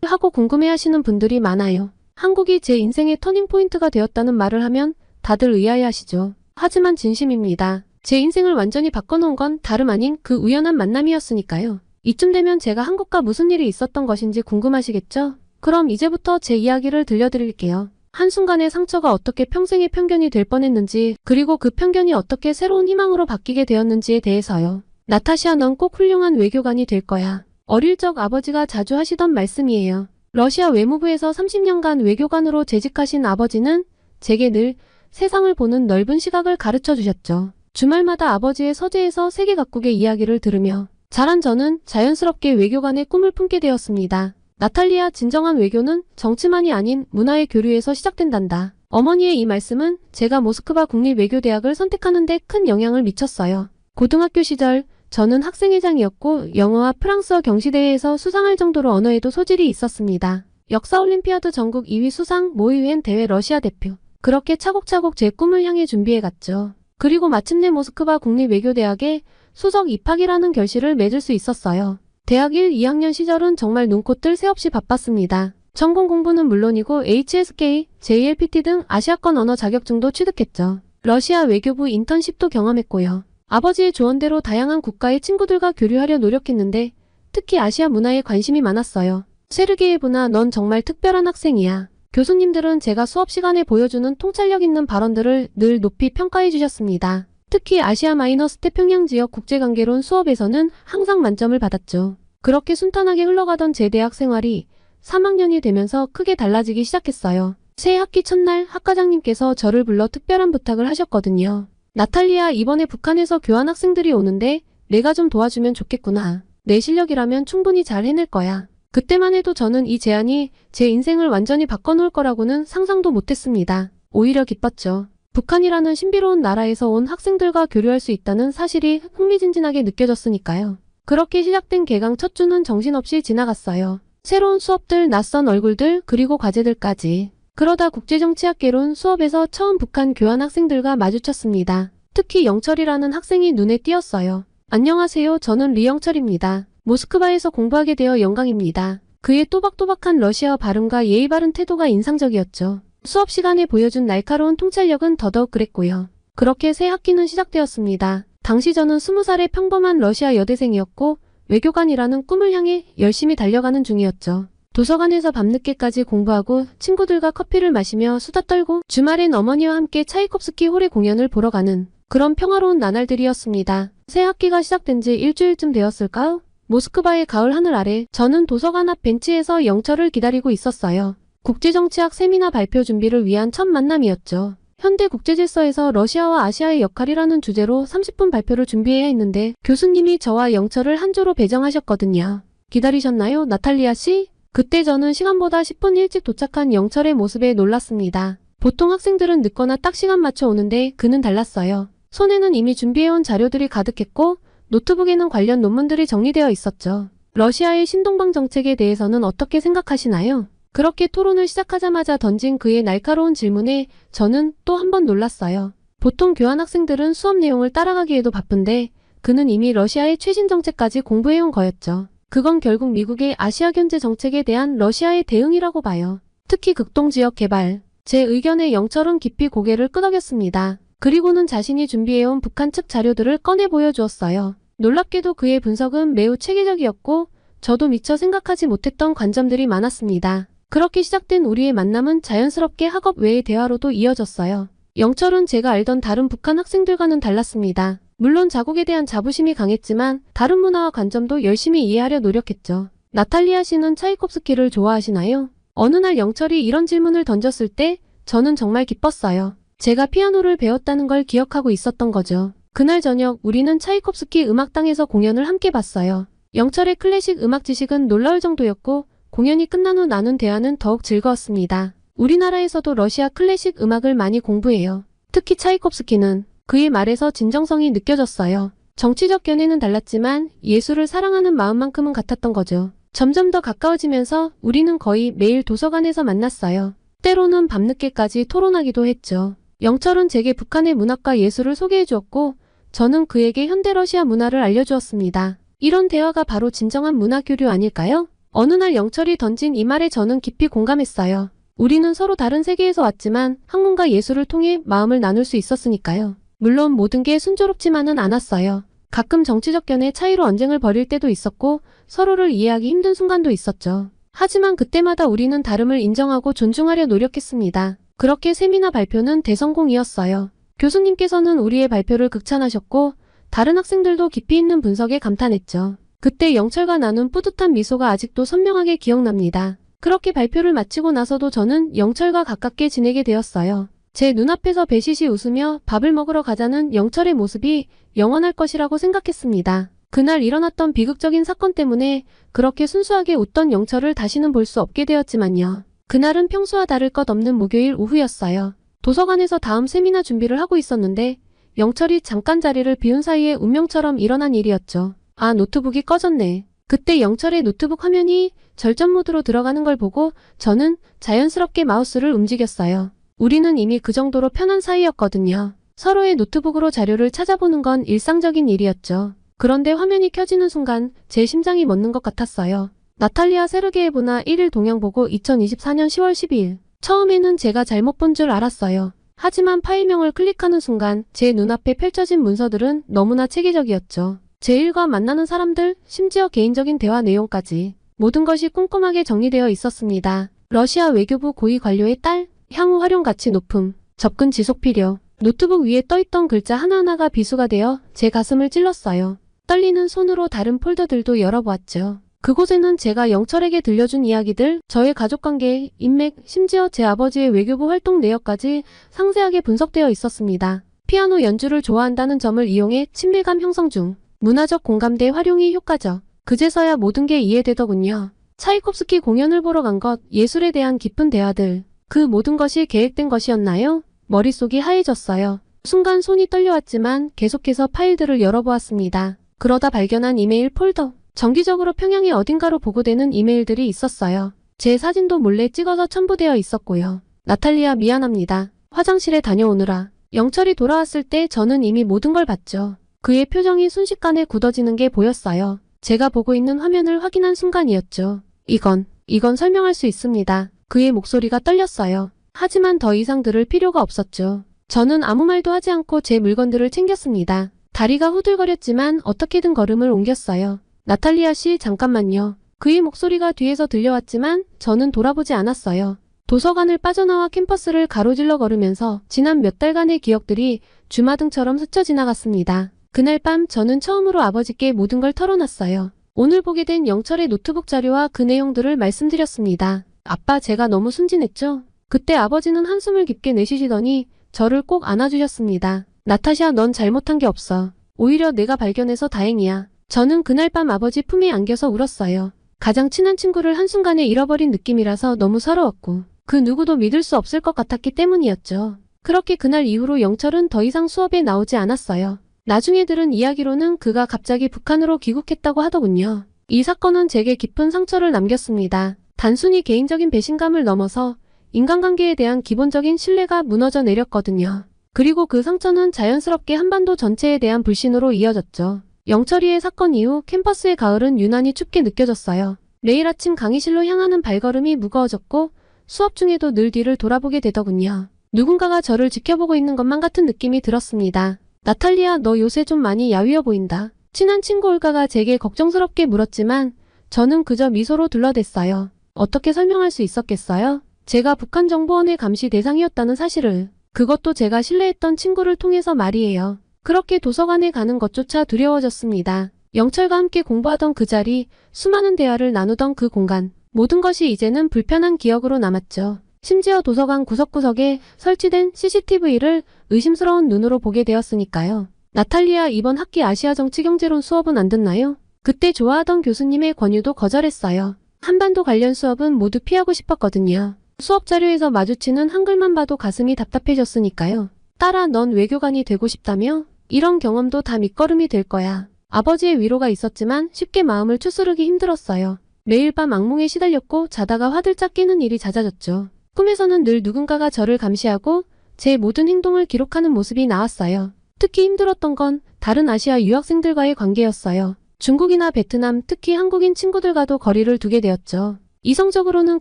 하고 궁금해하시는 분들이 많아요. 한국이 제 인생의 터닝포인트가 되었다는 말을 하면 다들 의아해하시죠. 하지만 진심입니다. 제 인생을 완전히 바꿔놓은 건 다름 아닌 그 우연한 만남이었으니까요. 이쯤 되면 제가 한국과 무슨 일이 있었던 것인지 궁금하시겠죠? 그럼 이제부터 제 이야기를 들려드릴게요. 한순간의 상처가 어떻게 평생의 편견이 될 뻔했는지, 그리고 그 편견이 어떻게 새로운 희망으로 바뀌게 되었는지에 대해서요. 나타샤, 넌 꼭 훌륭한 외교관이 될 거야. 어릴 적 아버지가 자주 하시던 말씀이에요. 러시아 외무부에서 30년간 외교관으로 재직하신 아버지는 제게 늘 세상을 보는 넓은 시각을 가르쳐 주셨죠. 주말마다 아버지의 서재에서 세계 각국의 이야기를 들으며 자란 저는 자연스럽게 외교관의 꿈을 품게 되었습니다. 나탈리아, 진정한 외교는 정치만이 아닌 문화의 교류에서 시작된단다. 어머니의 이 말씀은 제가 모스크바 국립외교대학을 선택하는 데 큰 영향을 미쳤어요. 고등학교 시절 저는 학생회장이었고 영어와 프랑스어 경시대회에서 수상할 정도로 언어에도 소질이 있었습니다. 역사올림피아드 전국 2위 수상, 모의유엔 대회 러시아 대표. 그렇게 차곡차곡 제 꿈을 향해 준비해갔죠. 그리고 마침내 모스크바 국립외교대학에 수석 입학이라는 결실을 맺을 수 있었어요. 대학 1, 2학년 시절은 정말 눈코 뜰 새 없이 바빴습니다. 전공 공부는 물론이고 HSK, JLPT 등 아시아권 언어 자격증도 취득했죠. 러시아 외교부 인턴십도 경험했고요. 아버지의 조언대로 다양한 국가의 친구들과 교류하려 노력했는데 특히 아시아 문화에 관심이 많았어요. 세르게예브나, 넌 정말 특별한 학생이야. 교수님들은 제가 수업 시간에 보여주는 통찰력 있는 발언들을 늘 높이 평가해 주셨습니다. 특히 아시아 마이너스 태평양 지역 국제관계론 수업에서는 항상 만점을 받았죠. 그렇게 순탄하게 흘러가던 제 대학 생활이 3학년이 되면서 크게 달라지기 시작했어요. 새 학기 첫날 학과장님께서 저를 불러 특별한 부탁을 하셨거든요. 나탈리아, 이번에 북한에서 교환 학생들이 오는데 내가 좀 도와주면 좋겠구나. 내 실력이라면 충분히 잘 해낼 거야. 그때만 해도 저는 이 제안이 제 인생을 완전히 바꿔놓을 거라고는 상상도 못했습니다. 오히려 기뻤죠. 북한이라는 신비로운 나라에서 온 학생들과 교류할 수 있다는 사실이 흥미진진하게 느껴졌으니까요. 그렇게 시작된 개강 첫 주는 정신없이 지나갔어요. 새로운 수업들, 낯선 얼굴들, 그리고 과제들까지. 그러다 국제정치학개론 수업에서 처음 북한 교환 학생들과 마주쳤습니다. 특히 영철이라는 학생이 눈에 띄었어요. 안녕하세요. 저는 리영철입니다. 모스크바에서 공부하게 되어 영광입니다. 그의 또박또박한 러시아어 발음과 예의 바른 태도가 인상적이었죠. 수업 시간에 보여준 날카로운 통찰력은 더더욱 그랬고요. 그렇게 새 학기는 시작되었습니다. 당시 저는 20살의 평범한 러시아 여대생이었고 외교관이라는 꿈을 향해 열심히 달려가는 중이었죠. 도서관에서 밤늦게까지 공부하고 친구들과 커피를 마시며 수다 떨고 주말엔 어머니와 함께 차이콥스키 홀에 공연을 보러 가는 그런 평화로운 나날들이었습니다. 새 학기가 시작된 지 일주일쯤 되었을까요? 모스크바의 가을 하늘 아래 저는 도서관 앞 벤치에서 영철을 기다리고 있었어요. 국제정치학 세미나 발표 준비를 위한 첫 만남이었죠. 현대 국제질서에서 러시아와 아시아의 역할이라는 주제로 30분 발표를 준비해야 했는데 교수님이 저와 영철을 한 조로 배정하셨거든요. 기다리셨나요, 나탈리아 씨? 그때 저는 시간보다 10분 일찍 도착한 영철의 모습에 놀랐습니다. 보통 학생들은 늦거나 딱 시간 맞춰 오는데 그는 달랐어요. 손에는 이미 준비해온 자료들이 가득했고 노트북에는 관련 논문들이 정리되어 있었죠. 러시아의 신동방 정책에 대해서는 어떻게 생각하시나요? 그렇게 토론을 시작하자마자 던진 그의 날카로운 질문에 저는 또 한 번 놀랐어요. 보통 교환 학생들은 수업 내용을 따라가기에도 바쁜데 그는 이미 러시아의 최신 정책까지 공부해온 거였죠. 그건 결국 미국의 아시아 견제 정책에 대한 러시아의 대응이라고 봐요. 특히 극동지역 개발. 제 의견에 영철은 깊이 고개를 끄덕였습니다. 그리고는 자신이 준비해온 북한 측 자료들을 꺼내 보여주었어요. 놀랍게도 그의 분석은 매우 체계적이었고 저도 미처 생각하지 못했던 관점들이 많았습니다. 그렇게 시작된 우리의 만남은 자연스럽게 학업 외의 대화로도 이어졌어요. 영철은 제가 알던 다른 북한 학생들과는 달랐습니다. 물론 자국에 대한 자부심이 강했지만 다른 문화와 관점도 열심히 이해하려 노력했죠. 나탈리아 씨는 차이콥스키를 좋아하시나요? 어느 날 영철이 이런 질문을 던졌을 때 저는 정말 기뻤어요. 제가 피아노를 배웠다는 걸 기억하고 있었던 거죠. 그날 저녁 우리는 차이콥스키 음악당에서 공연을 함께 봤어요. 영철의 클래식 음악 지식은 놀라울 정도였고 공연이 끝난 후 나눈 대화는 더욱 즐거웠습니다. 우리나라에서도 러시아 클래식 음악을 많이 공부해요. 특히 차이콥스키는 그의 말에서 진정성이 느껴졌어요. 정치적 견해는 달랐지만 예술을 사랑하는 마음만큼은 같았던 거죠. 점점 더 가까워지면서 우리는 거의 매일 도서관에서 만났어요. 때로는 밤늦게까지 토론하기도 했죠. 영철은 제게 북한의 문학과 예술을 소개해 주었고 저는 그에게 현대 러시아 문화를 알려주었습니다. 이런 대화가 바로 진정한 문화 교류 아닐까요? 어느 날 영철이 던진 이 말에 저는 깊이 공감했어요. 우리는 서로 다른 세계에서 왔지만 학문과 예술을 통해 마음을 나눌 수 있었으니까요. 물론 모든 게 순조롭지만은 않았어요. 가끔 정치적 견해 차이로 언쟁을 벌일 때도 있었고 서로를 이해하기 힘든 순간도 있었죠. 하지만 그때마다 우리는 다름을 인정하고 존중하려 노력했습니다. 그렇게 세미나 발표는 대성공이었어요. 교수님께서는 우리의 발표를 극찬하셨고 다른 학생들도 깊이 있는 분석에 감탄했죠. 그때 영철과 나눈 뿌듯한 미소가 아직도 선명하게 기억납니다. 그렇게 발표를 마치고 나서도 저는 영철과 가깝게 지내게 되었어요. 제 눈앞에서 배시시 웃으며 밥을 먹으러 가자는 영철의 모습이 영원할 것이라고 생각했습니다. 그날 일어났던 비극적인 사건 때문에 그렇게 순수하게 웃던 영철을 다시는 볼 수 없게 되었지만요. 그날은 평소와 다를 것 없는 목요일 오후였어요. 도서관에서 다음 세미나 준비를 하고 있었는데 영철이 잠깐 자리를 비운 사이에 운명처럼 일어난 일이었죠. 아, 노트북이 꺼졌네. 그때 영철의 노트북 화면이 절전 모드로 들어가는 걸 보고 저는 자연스럽게 마우스를 움직였어요. 우리는 이미 그 정도로 편한 사이였거든요. 서로의 노트북으로 자료를 찾아보는 건 일상적인 일이었죠. 그런데 화면이 켜지는 순간 제 심장이 멎는 것 같았어요. 나탈리아 세르게예브나 1일 동향 보고 2024년 10월 12일. 처음에는 제가 잘못 본 줄 알았어요. 하지만 파일명을 클릭하는 순간 제 눈앞에 펼쳐진 문서들은 너무나 체계적이었죠. 제 일과 만나는 사람들, 심지어 개인적인 대화 내용까지 모든 것이 꼼꼼하게 정리되어 있었습니다. 러시아 외교부 고위 관료의 딸, 향후 활용 가치 높음, 접근 지속 필요. 노트북 위에 떠있던 글자 하나하나가 비수가 되어 제 가슴을 찔렀어요. 떨리는 손으로 다른 폴더들도 열어보았죠. 그곳에는 제가 영철에게 들려준 이야기들, 저의 가족관계, 인맥, 심지어 제 아버지의 외교부 활동 내역까지 상세하게 분석되어 있었습니다. 피아노 연주를 좋아한다는 점을 이용해 친밀감 형성 중, 문화적 공감대 활용이 효과적. 그제서야 모든 게 이해되더군요. 차이콥스키 공연을 보러 간 것, 예술에 대한 깊은 대화들. 그 모든 것이 계획된 것이었나요? 머릿속이 하얘졌어요. 순간 손이 떨려왔지만 계속해서 파일들을 열어보았습니다. 그러다 발견한 이메일 폴더. 정기적으로 평양의 어딘가로 보고되는 이메일들이 있었어요. 제 사진도 몰래 찍어서 첨부되어 있었고요. 나탈리아 미안합니다. 화장실에 다녀오느라. 영철이 돌아왔을 때 저는 이미 모든 걸 봤죠. 그의 표정이 순식간에 굳어지는 게 보였어요. 제가 보고 있는 화면을 확인한 순간이었죠. 이건 설명할 수 있습니다. 그의 목소리가 떨렸어요. 하지만 더 이상 들을 필요가 없었죠. 저는 아무 말도 하지 않고 제 물건들을 챙겼습니다. 다리가 후들거렸지만 어떻게든 걸음을 옮겼어요. 나탈리아 씨, 잠깐만요. 그의 목소리가 뒤에서 들려왔지만 저는 돌아보지 않았어요. 도서관을 빠져나와 캠퍼스를 가로질러 걸으면서 지난 몇 달간의 기억들이 주마등처럼 스쳐 지나갔습니다. 그날 밤 저는 처음으로 아버지께 모든 걸 털어놨어요. 오늘 보게 된 영철의 노트북 자료와 그 내용들을 말씀드렸습니다. 아빠, 제가 너무 순진했죠? 그때 아버지는 한숨을 깊게 내쉬시더니 저를 꼭 안아주셨습니다. 나타샤, 넌 잘못한 게 없어. 오히려 내가 발견해서 다행이야. 저는 그날 밤 아버지 품에 안겨서 울었어요. 가장 친한 친구를 한순간에 잃어버린 느낌이라서 너무 서러웠고 그 누구도 믿을 수 없을 것 같았기 때문이었죠. 그렇게 그날 이후로 영철은 더 이상 수업에 나오지 않았어요. 나중에 들은 이야기로는 그가 갑자기 북한으로 귀국했다고 하더군요. 이 사건은 제게 깊은 상처를 남겼습니다. 단순히 개인적인 배신감을 넘어서 인간관계에 대한 기본적인 신뢰가 무너져 내렸거든요. 그리고 그 상처는 자연스럽게 한반도 전체에 대한 불신으로 이어졌죠. 영철이의 사건 이후 캠퍼스의 가을은 유난히 춥게 느껴졌어요. 매일 아침 강의실로 향하는 발걸음이 무거워졌고 수업 중에도 늘 뒤를 돌아보게 되더군요. 누군가가 저를 지켜보고 있는 것만 같은 느낌이 들었습니다. 나탈리아, 너 요새 좀 많이 야위어 보인다. 친한 친구 올가가 제게 걱정스럽게 물었지만 저는 그저 미소로 둘러댔어요. 어떻게 설명할 수 있었겠어요? 제가 북한 정보원의 감시 대상이었다는 사실을. 그것도 제가 신뢰했던 친구를 통해서 말이에요. 그렇게 도서관에 가는 것조차 두려워졌습니다. 영철과 함께 공부하던 그 자리, 수많은 대화를 나누던 그 공간, 모든 것이 이제는 불편한 기억으로 남았죠. 심지어 도서관 구석구석에 설치된 CCTV를 의심스러운 눈으로 보게 되었으니까요. 나탈리아, 이번 학기 아시아 정치 경제론 수업은 안 듣나요? 그때 좋아하던 교수님의 권유도 거절했어요. 한반도 관련 수업은 모두 피하고 싶었거든요. 수업 자료에서 마주치는 한글만 봐도 가슴이 답답해졌으니까요. 딸아, 넌 외교관이 되고 싶다며? 이런 경험도 다 밑거름이 될 거야. 아버지의 위로가 있었지만 쉽게 마음을 추스르기 힘들었어요. 매일 밤 악몽에 시달렸고 자다가 화들짝 깨는 일이 잦아졌죠. 꿈에서는 늘 누군가가 저를 감시하고 제 모든 행동을 기록하는 모습이 나왔어요. 특히 힘들었던 건 다른 아시아 유학생들과의 관계였어요. 중국이나 베트남, 특히 한국인 친구들과도 거리를 두게 되었죠. 이성적으로는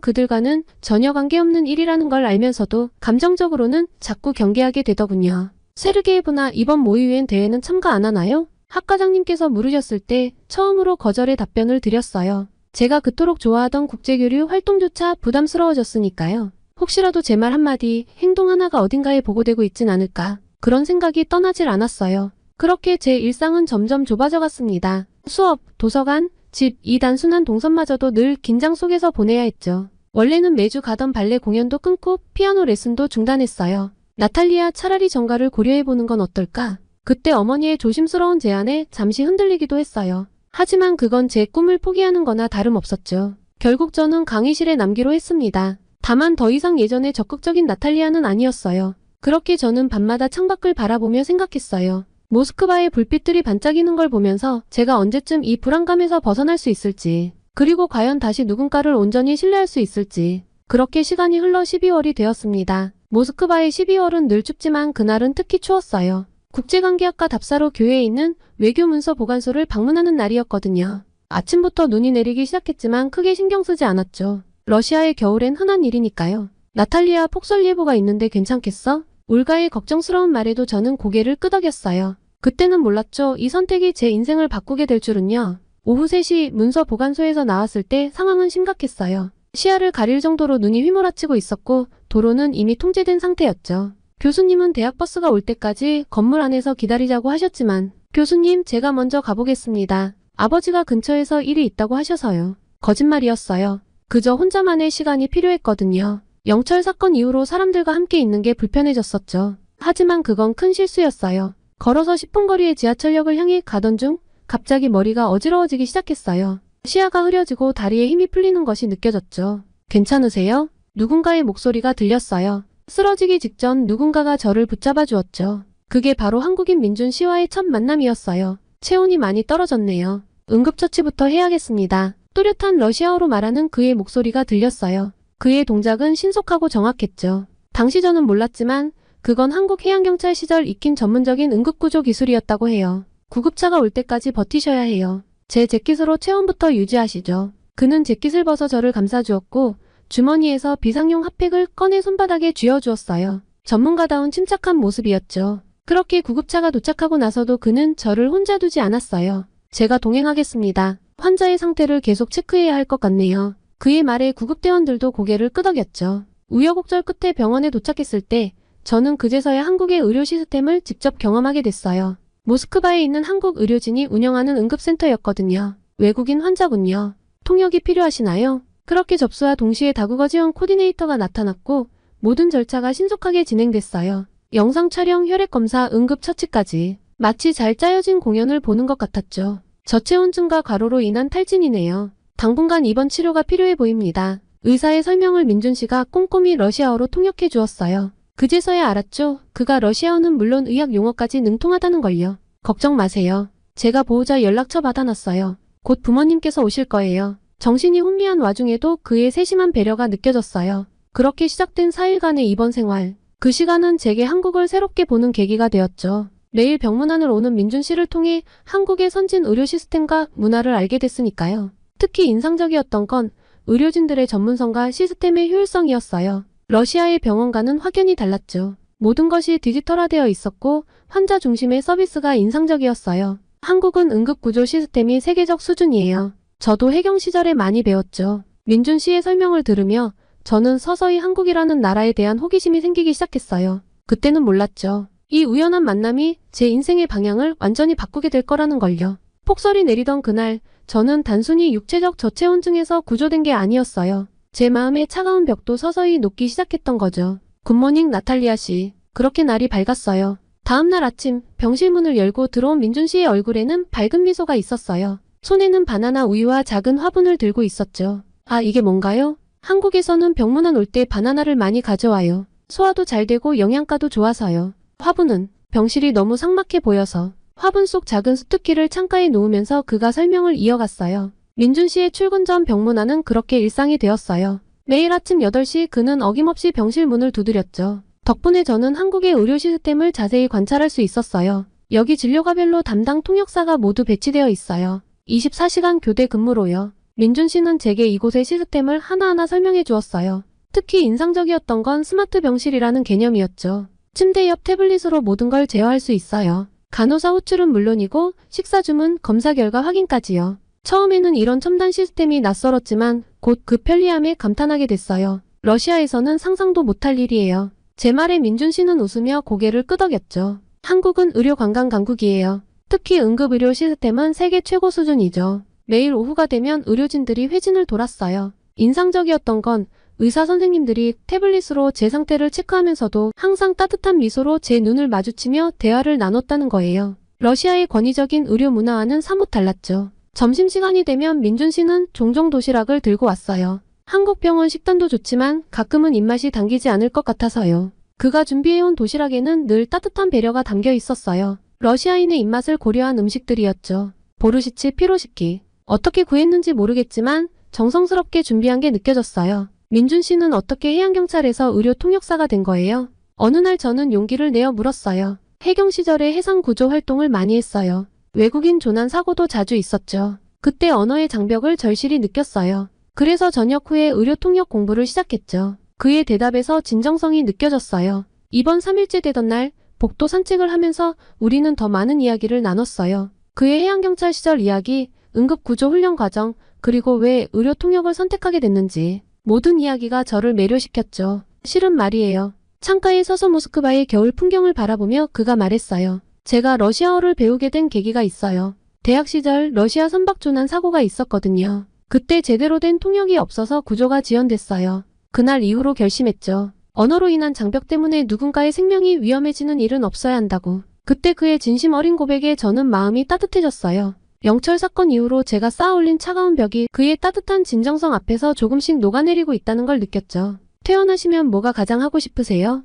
그들과는 전혀 관계없는 일이라는 걸 알면서도 감정적으로는 자꾸 경계하게 되더군요. 세르게이브나 이번 모의유엔 대회는 참가 안 하나요? 학과장님께서 물으셨을 때 처음으로 거절의 답변을 드렸어요. 제가 그토록 좋아하던 국제교류 활동조차 부담스러워졌으니까요. 혹시라도 제 말 한마디, 행동 하나가 어딘가에 보고되고 있진 않을까. 그런 생각이 떠나질 않았어요. 그렇게 제 일상은 점점 좁아져 갔습니다. 수업, 도서관, 집, 이 단순한 동선마저도 늘 긴장 속에서 보내야 했죠. 원래는 매주 가던 발레 공연도 끊고 피아노 레슨도 중단했어요. 나탈리아, 차라리 전가를 고려해보는 건 어떨까? 그때 어머니의 조심스러운 제안에 잠시 흔들리기도 했어요. 하지만 그건 제 꿈을 포기하는 거나 다름없었죠. 결국 저는 강의실에 남기로 했습니다. 다만 더 이상 예전의 적극적인 나탈리아는 아니었어요. 그렇게 저는 밤마다 창밖을 바라보며 생각했어요. 모스크바의 불빛들이 반짝이는 걸 보면서 제가 언제쯤 이 불안감에서 벗어날 수 있을지, 그리고 과연 다시 누군가를 온전히 신뢰할 수 있을지. 그렇게 시간이 흘러 12월이 되었습니다. 모스크바의 12월은 늘 춥지만 그날은 특히 추웠어요. 국제관계학과 답사로 교회에 있는 외교문서 보관소를 방문하는 날이었거든요. 아침부터 눈이 내리기 시작했지만 크게 신경 쓰지 않았죠. 러시아의 겨울엔 흔한 일이니까요. 나탈리아, 폭설 예보가 있는데 괜찮겠어? 올가의 걱정스러운 말에도 저는 고개를 끄덕였어요. 그때는 몰랐죠. 이 선택이 제 인생을 바꾸게 될 줄은요. 오후 3시 문서 보관소에서 나왔을 때 상황은 심각했어요. 시야를 가릴 정도로 눈이 휘몰아치고 있었고 도로는 이미 통제된 상태였죠. 교수님은 대학 버스가 올 때까지 건물 안에서 기다리자고 하셨지만 교수님, 제가 먼저 가보겠습니다. 아버지가 근처에서 일이 있다고 하셔서요. 거짓말이었어요. 그저 혼자만의 시간이 필요했거든요. 영철 사건 이후로 사람들과 함께 있는 게 불편해졌었죠. 하지만 그건 큰 실수였어요. 걸어서 10분 거리의 지하철역을 향해 가던 중 갑자기 머리가 어지러워지기 시작했어요. 시야가 흐려지고 다리에 힘이 풀리는 것이 느껴졌죠. 괜찮으세요? 누군가의 목소리가 들렸어요. 쓰러지기 직전 누군가가 저를 붙잡아 주었죠. 그게 바로 한국인 민준 씨와의 첫 만남이었어요. 체온이 많이 떨어졌네요. 응급처치부터 해야겠습니다. 또렷한 러시아어로 말하는 그의 목소리가 들렸어요. 그의 동작은 신속하고 정확했죠. 당시 저는 몰랐지만 그건 한국해양경찰 시절 익힌 전문적인 응급구조 기술이었다고 해요. 구급차가 올 때까지 버티셔야 해요. 제 재킷으로 체온부터 유지하시죠. 그는 재킷을 벗어 저를 감싸주었고 주머니에서 비상용 핫팩을 꺼내 손바닥에 쥐어주었어요. 전문가다운 침착한 모습이었죠. 그렇게 구급차가 도착하고 나서도 그는 저를 혼자 두지 않았어요. 제가 동행하겠습니다. 환자의 상태를 계속 체크해야 할 것 같네요. 그의 말에 구급대원들도 고개를 끄덕였죠. 우여곡절 끝에 병원에 도착했을 때 저는 그제서야 한국의 의료 시스템을 직접 경험하게 됐어요. 모스크바에 있는 한국 의료진이 운영하는 응급센터였거든요. 외국인 환자군요. 통역이 필요하시나요? 그렇게 접수와 동시에 다국어 지원 코디네이터가 나타났고 모든 절차가 신속하게 진행됐어요. 영상 촬영, 혈액 검사, 응급 처치까지 마치 잘 짜여진 공연을 보는 것 같았죠. 저체온증과 과로로 인한 탈진이네요. 당분간 입원 치료가 필요해 보입니다. 의사의 설명을 민준 씨가 꼼꼼히 러시아어로 통역해 주었어요. 그제서야 알았죠. 그가 러시아어는 물론 의학 용어까지 능통하다는 걸요. 걱정 마세요. 제가 보호자 연락처 받아놨어요. 곧 부모님께서 오실 거예요. 정신이 혼미한 와중에도 그의 세심한 배려가 느껴졌어요. 그렇게 시작된 4일간의 입원 생활. 그 시간은 제게 한국을 새롭게 보는 계기가 되었죠. 매일 병문안을 오는 민준 씨를 통해 한국의 선진 의료 시스템과 문화를 알게 됐으니까요. 특히 인상적이었던 건 의료진들의 전문성과 시스템의 효율성이었어요. 러시아의 병원과는 확연히 달랐죠. 모든 것이 디지털화되어 있었고 환자 중심의 서비스가 인상적이었어요. 한국은 응급구조 시스템이 세계적 수준이에요. 저도 해경 시절에 많이 배웠죠. 민준 씨의 설명을 들으며 저는 서서히 한국이라는 나라에 대한 호기심이 생기기 시작했어요. 그때는 몰랐죠. 이 우연한 만남이 제 인생의 방향을 완전히 바꾸게 될 거라는 걸요. 폭설이 내리던 그날, 저는 단순히 육체적 저체온증에서 구조된 게 아니었어요. 제 마음의 차가운 벽도 서서히 녹기 시작했던 거죠. 굿모닝 나탈리아 씨. 그렇게 날이 밝았어요. 다음날 아침 병실 문을 열고 들어온 민준 씨의 얼굴에는 밝은 미소가 있었어요. 손에는 바나나 우유와 작은 화분을 들고 있었죠. 아, 이게 뭔가요? 한국에서는 병문안 올 때 바나나를 많이 가져와요. 소화도 잘 되고 영양가도 좋아서요. 화분은 병실이 너무 삭막해 보여서 화분 속 작은 수특기를 창가에 놓으면서 그가 설명을 이어갔어요. 민준 씨의 출근 전 병문안은 그렇게 일상이 되었어요. 매일 아침 8시 그는 어김없이 병실 문을 두드렸죠. 덕분에 저는 한국의 의료 시스템을 자세히 관찰할 수 있었어요. 여기 진료과별로 담당 통역사가 모두 배치되어 있어요. 24시간 교대 근무로요. 민준 씨는 제게 이곳의 시스템을 하나하나 설명해 주었어요. 특히 인상적이었던 건 스마트 병실이라는 개념이었죠. 침대 옆 태블릿으로 모든 걸 제어할 수 있어요. 간호사 호출은 물론이고 식사 주문, 검사 결과 확인까지요. 처음에는 이런 첨단 시스템이 낯설었지만 곧 그 편리함에 감탄하게 됐어요. 러시아에서는 상상도 못할 일이에요. 제 말에 민준 씨는 웃으며 고개를 끄덕였죠. 한국은 의료 관광 강국이에요. 특히 응급의료 시스템은 세계 최고 수준이죠. 매일 오후가 되면 의료진들이 회진을 돌았어요. 인상적이었던 건 의사 선생님들이 태블릿으로 제 상태를 체크하면서도 항상 따뜻한 미소로 제 눈을 마주치며 대화를 나눴다는 거예요. 러시아의 권위적인 의료 문화와는 사뭇 달랐죠. 점심시간이 되면 민준 씨는 종종 도시락을 들고 왔어요. 한국 병원 식단도 좋지만 가끔은 입맛이 당기지 않을 것 같아서요. 그가 준비해온 도시락에는 늘 따뜻한 배려가 담겨 있었어요. 러시아인의 입맛을 고려한 음식들이었죠. 보르시치, 피로시키. 어떻게 구했는지 모르겠지만 정성스럽게 준비한 게 느껴졌어요. 민준 씨는 어떻게 해양경찰에서 의료 통역사가 된 거예요? 어느 날 저는 용기를 내어 물었어요. 해경 시절에 해상 구조 활동을 많이 했어요. 외국인 조난 사고도 자주 있었죠. 그때 언어의 장벽을 절실히 느꼈어요. 그래서 저녁 후에 의료 통역 공부를 시작했죠. 그의 대답에서 진정성이 느껴졌어요. 이번 3일째 되던 날 복도 산책을 하면서 우리는 더 많은 이야기를 나눴어요. 그의 해양경찰 시절 이야기, 응급구조 훈련 과정, 그리고 왜 의료 통역을 선택하게 됐는지 모든 이야기가 저를 매료시켰죠. 실은 말이에요. 창가에 서서 모스크바의 겨울 풍경을 바라보며 그가 말했어요. 제가 러시아어를 배우게 된 계기가 있어요. 대학 시절 러시아 선박조난 사고가 있었거든요. 그때 제대로 된 통역이 없어서 구조가 지연됐어요. 그날 이후로 결심했죠. 언어로 인한 장벽 때문에 누군가의 생명이 위험해지는 일은 없어야 한다고. 그때 그의 진심 어린 고백에 저는 마음이 따뜻해졌어요. 영철 사건 이후로 제가 쌓아올린 차가운 벽이 그의 따뜻한 진정성 앞에서 조금씩 녹아내리고 있다는 걸 느꼈죠. 퇴원하시면 뭐가 가장 하고 싶으세요?